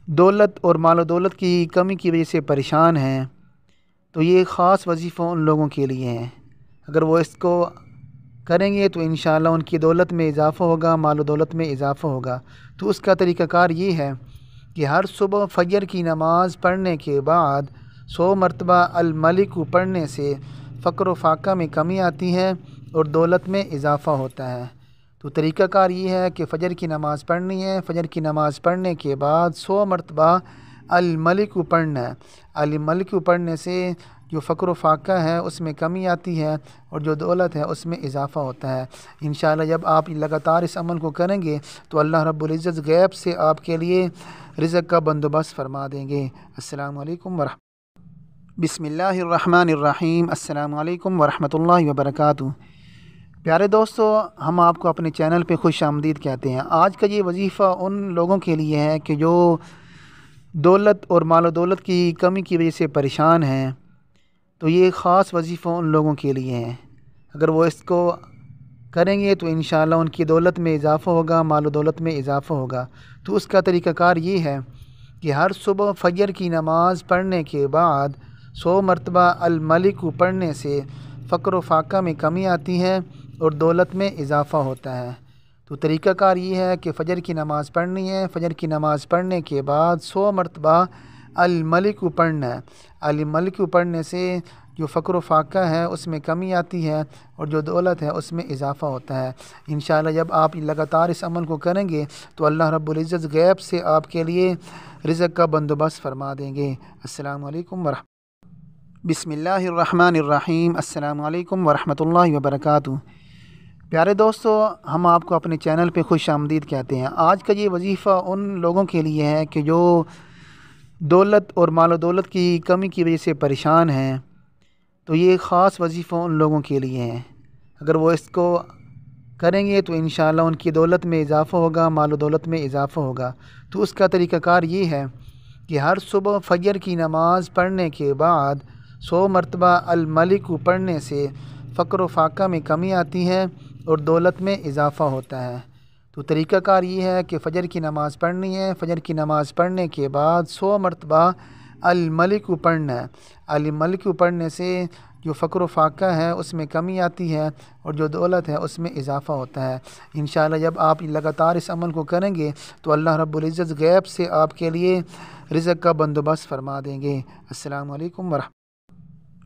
دولت اور مال و دولت کی کمی کی وجہ سے پریشان ہیں، تو یہ خاص وظیفہ ان لوگوں کے لیے ہے۔ اگر وہ اس کو کریں گے تو انشاءاللہ ان کی دولت میں اضافہ ہوگا، مال و دولت میں اضافہ ہوگا۔ تو اس کا طریقہ کار یہ ہے کہ ہر صبح فجر کی نماز پڑھنے کے بعد 100 مرتبہ الملک پڑھنے سے فقر و فاقہ میں کمی آتی ہے اور دولت میں اضافہ ہوتا ہے۔ تو طریقہ کار یہ ہے کہ فجر کی نماز پڑھنی ہے، فجر کی نماز پڑھنے کے بعد 100 مرتبہ الملک پڑھنا ہے۔ الملک پڑھنے سے جو فقر و فاقہ ہے اس میں کمی آتی ہے اور جو دولت ہے اس میں اضافہ ہوتا ہے۔ انشاءاللہ جب آپ لگاتار اس عمل کو کریں گے تو اللہ رب العزت غیب سے آپ کے لیے رزق کا بندوبست فرما دیں گے۔ السلام علیکم بسم اللہ الرحمن الرحیم۔ السلام علیکم ورحمۃ اللہ وبرکاتہ۔ پیارے دوستو، ہم آپ کو اپنے چینل پہ خوش آمدید کہتے ہیں۔ آج کا یہ وظیفہ ان لوگوں کے لیے ہے کہ جو دولت اور مال و دولت کی کمی کی وجہ سے پریشان ہیں، تو یہ خاص وظیفہ ان لوگوں کے لیے ہے۔ اگر وہ اس کو کریں گے تو انشاءاللہ ان کی دولت میں اضافہ ہوگا، مال و دولت میں اضافہ ہوگا۔ تو اس کا طریقہ کار یہ ہے کہ ہر صبح فجر کی نماز پڑھنے کے بعد 100 مرتبہ الملک پڑھنے سے فقر و فاقہ میں کمی آتی ہے اور دولت میں اضافہ ہوتا ہے۔ تو طریقہ کار یہ ہے کہ فجر کی نماز پڑھنی ہے، فجر کی نماز پڑھنے کے بعد 100 مرتبہ الملک پڑھنا ہے۔ الملک پڑھنے سے جو فقر و فاقہ ہے اس میں کمی آتی ہے اور جو دولت ہے اس میں اضافہ ہوتا ہے۔ انشاءاللہ جب آپ لگاتار اس عمل کو کریں گے تو اللہ رب العزت غیب سے آپ کے لیے رزق کا بندوبست فرما دیں گے۔ السلام علیکم بسم اللہ الرحمن الرحیم۔ السلام علیکم ورحمۃ اللہ وبرکاتہ۔ پیارے دوستو، ہم آپ کو اپنے چینل پہ خوش آمدید کہتے ہیں۔ آج کا یہ وظیفہ ان لوگوں کے لیے ہے کہ جو دولت اور مال و دولت کی کمی کی وجہ سے پریشان ہیں، تو یہ خاص وظیفہ ان لوگوں کے لیے ہے۔ اگر وہ اس کو کریں گے تو انشاءاللہ ان کی دولت میں اضافہ ہوگا، مال و دولت میں اضافہ ہوگا۔ تو اس کا طریقہ کار یہ ہے کہ ہر صبح فجر کی نماز پڑھنے کے بعد 100 مرتبہ الملک پڑھنے سے فقر و فاقہ میں کمی آتی ہے اور دولت میں اضافہ ہوتا ہے۔ تو طریقہ کار یہ ہے کہ فجر کی نماز پڑھنی ہے، فجر کی نماز پڑھنے کے بعد 100 مرتبہ الملک پڑھنا ہے۔ الملک پڑھنے سے جو فقر و فاقہ ہے اس میں کمی آتی ہے اور جو دولت ہے اس میں اضافہ ہوتا ہے۔ انشاءاللہ جب آپ لگاتار اس عمل کو کریں گے تو اللہ رب العزت غیب سے آپ کے لیے رزق کا بندوبست فرما دیں گے۔ السلام علیکم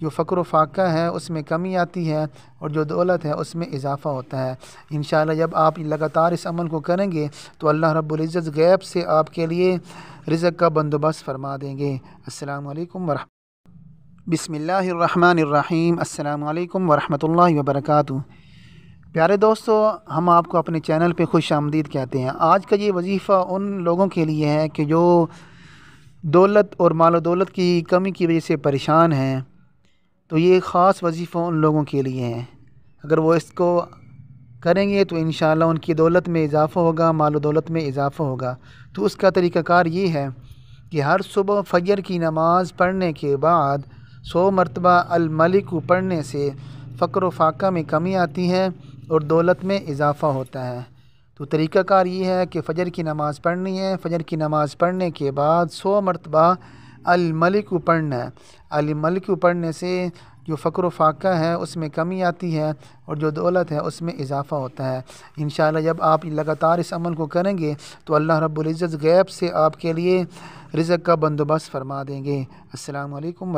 جو فقر و فاقہ ہے اس میں کمی آتی ہے اور جو دولت ہے اس میں اضافہ ہوتا ہے۔ انشاءاللہ جب آپ لگاتار اس عمل کو کریں گے تو اللہ رب العزت غیب سے آپ کے لیے رزق کا بندوبست فرما دیں گے۔ السلام علیکم بسم اللہ الرحمن الرحیم۔ السلام علیکم ورحمۃ اللہ وبرکاتہ۔ پیارے دوستو، ہم آپ کو اپنے چینل پہ خوش آمدید کہتے ہیں۔ آج کا یہ وظیفہ ان لوگوں کے لیے ہے کہ جو دولت اور مال و دولت کی کمی کی وجہ سے پریشان ہیں، تو یہ خاص وظیفہ ان لوگوں کے لیے ہے۔ اگر وہ اس کو کریں گے تو انشاءاللہ ان کی دولت میں اضافہ ہوگا، مال و دولت میں اضافہ ہوگا۔ تو اس کا طریقہ کار یہ ہے کہ ہر صبح فجر کی نماز پڑھنے کے بعد 100 مرتبہ الملک پڑھنے سے فقر و فاقہ میں کمی آتی ہے اور دولت میں اضافہ ہوتا ہے۔ تو طریقہ کار یہ ہے کہ فجر کی نماز پڑھنی ہے، فجر کی نماز پڑھنے کے بعد 100 مرتبہ الملک پڑھنا ہے۔ الملک پڑھنے سے جو فقر و فاقہ ہے اس میں کمی آتی ہے اور جو دولت ہے اس میں اضافہ ہوتا ہے۔ انشاءاللہ جب آپ لگاتار اس عمل کو کریں گے تو اللہ رب العزت غیب سے آپ کے لیے رزق کا بندوبست فرما دیں گے۔ السلام علیکم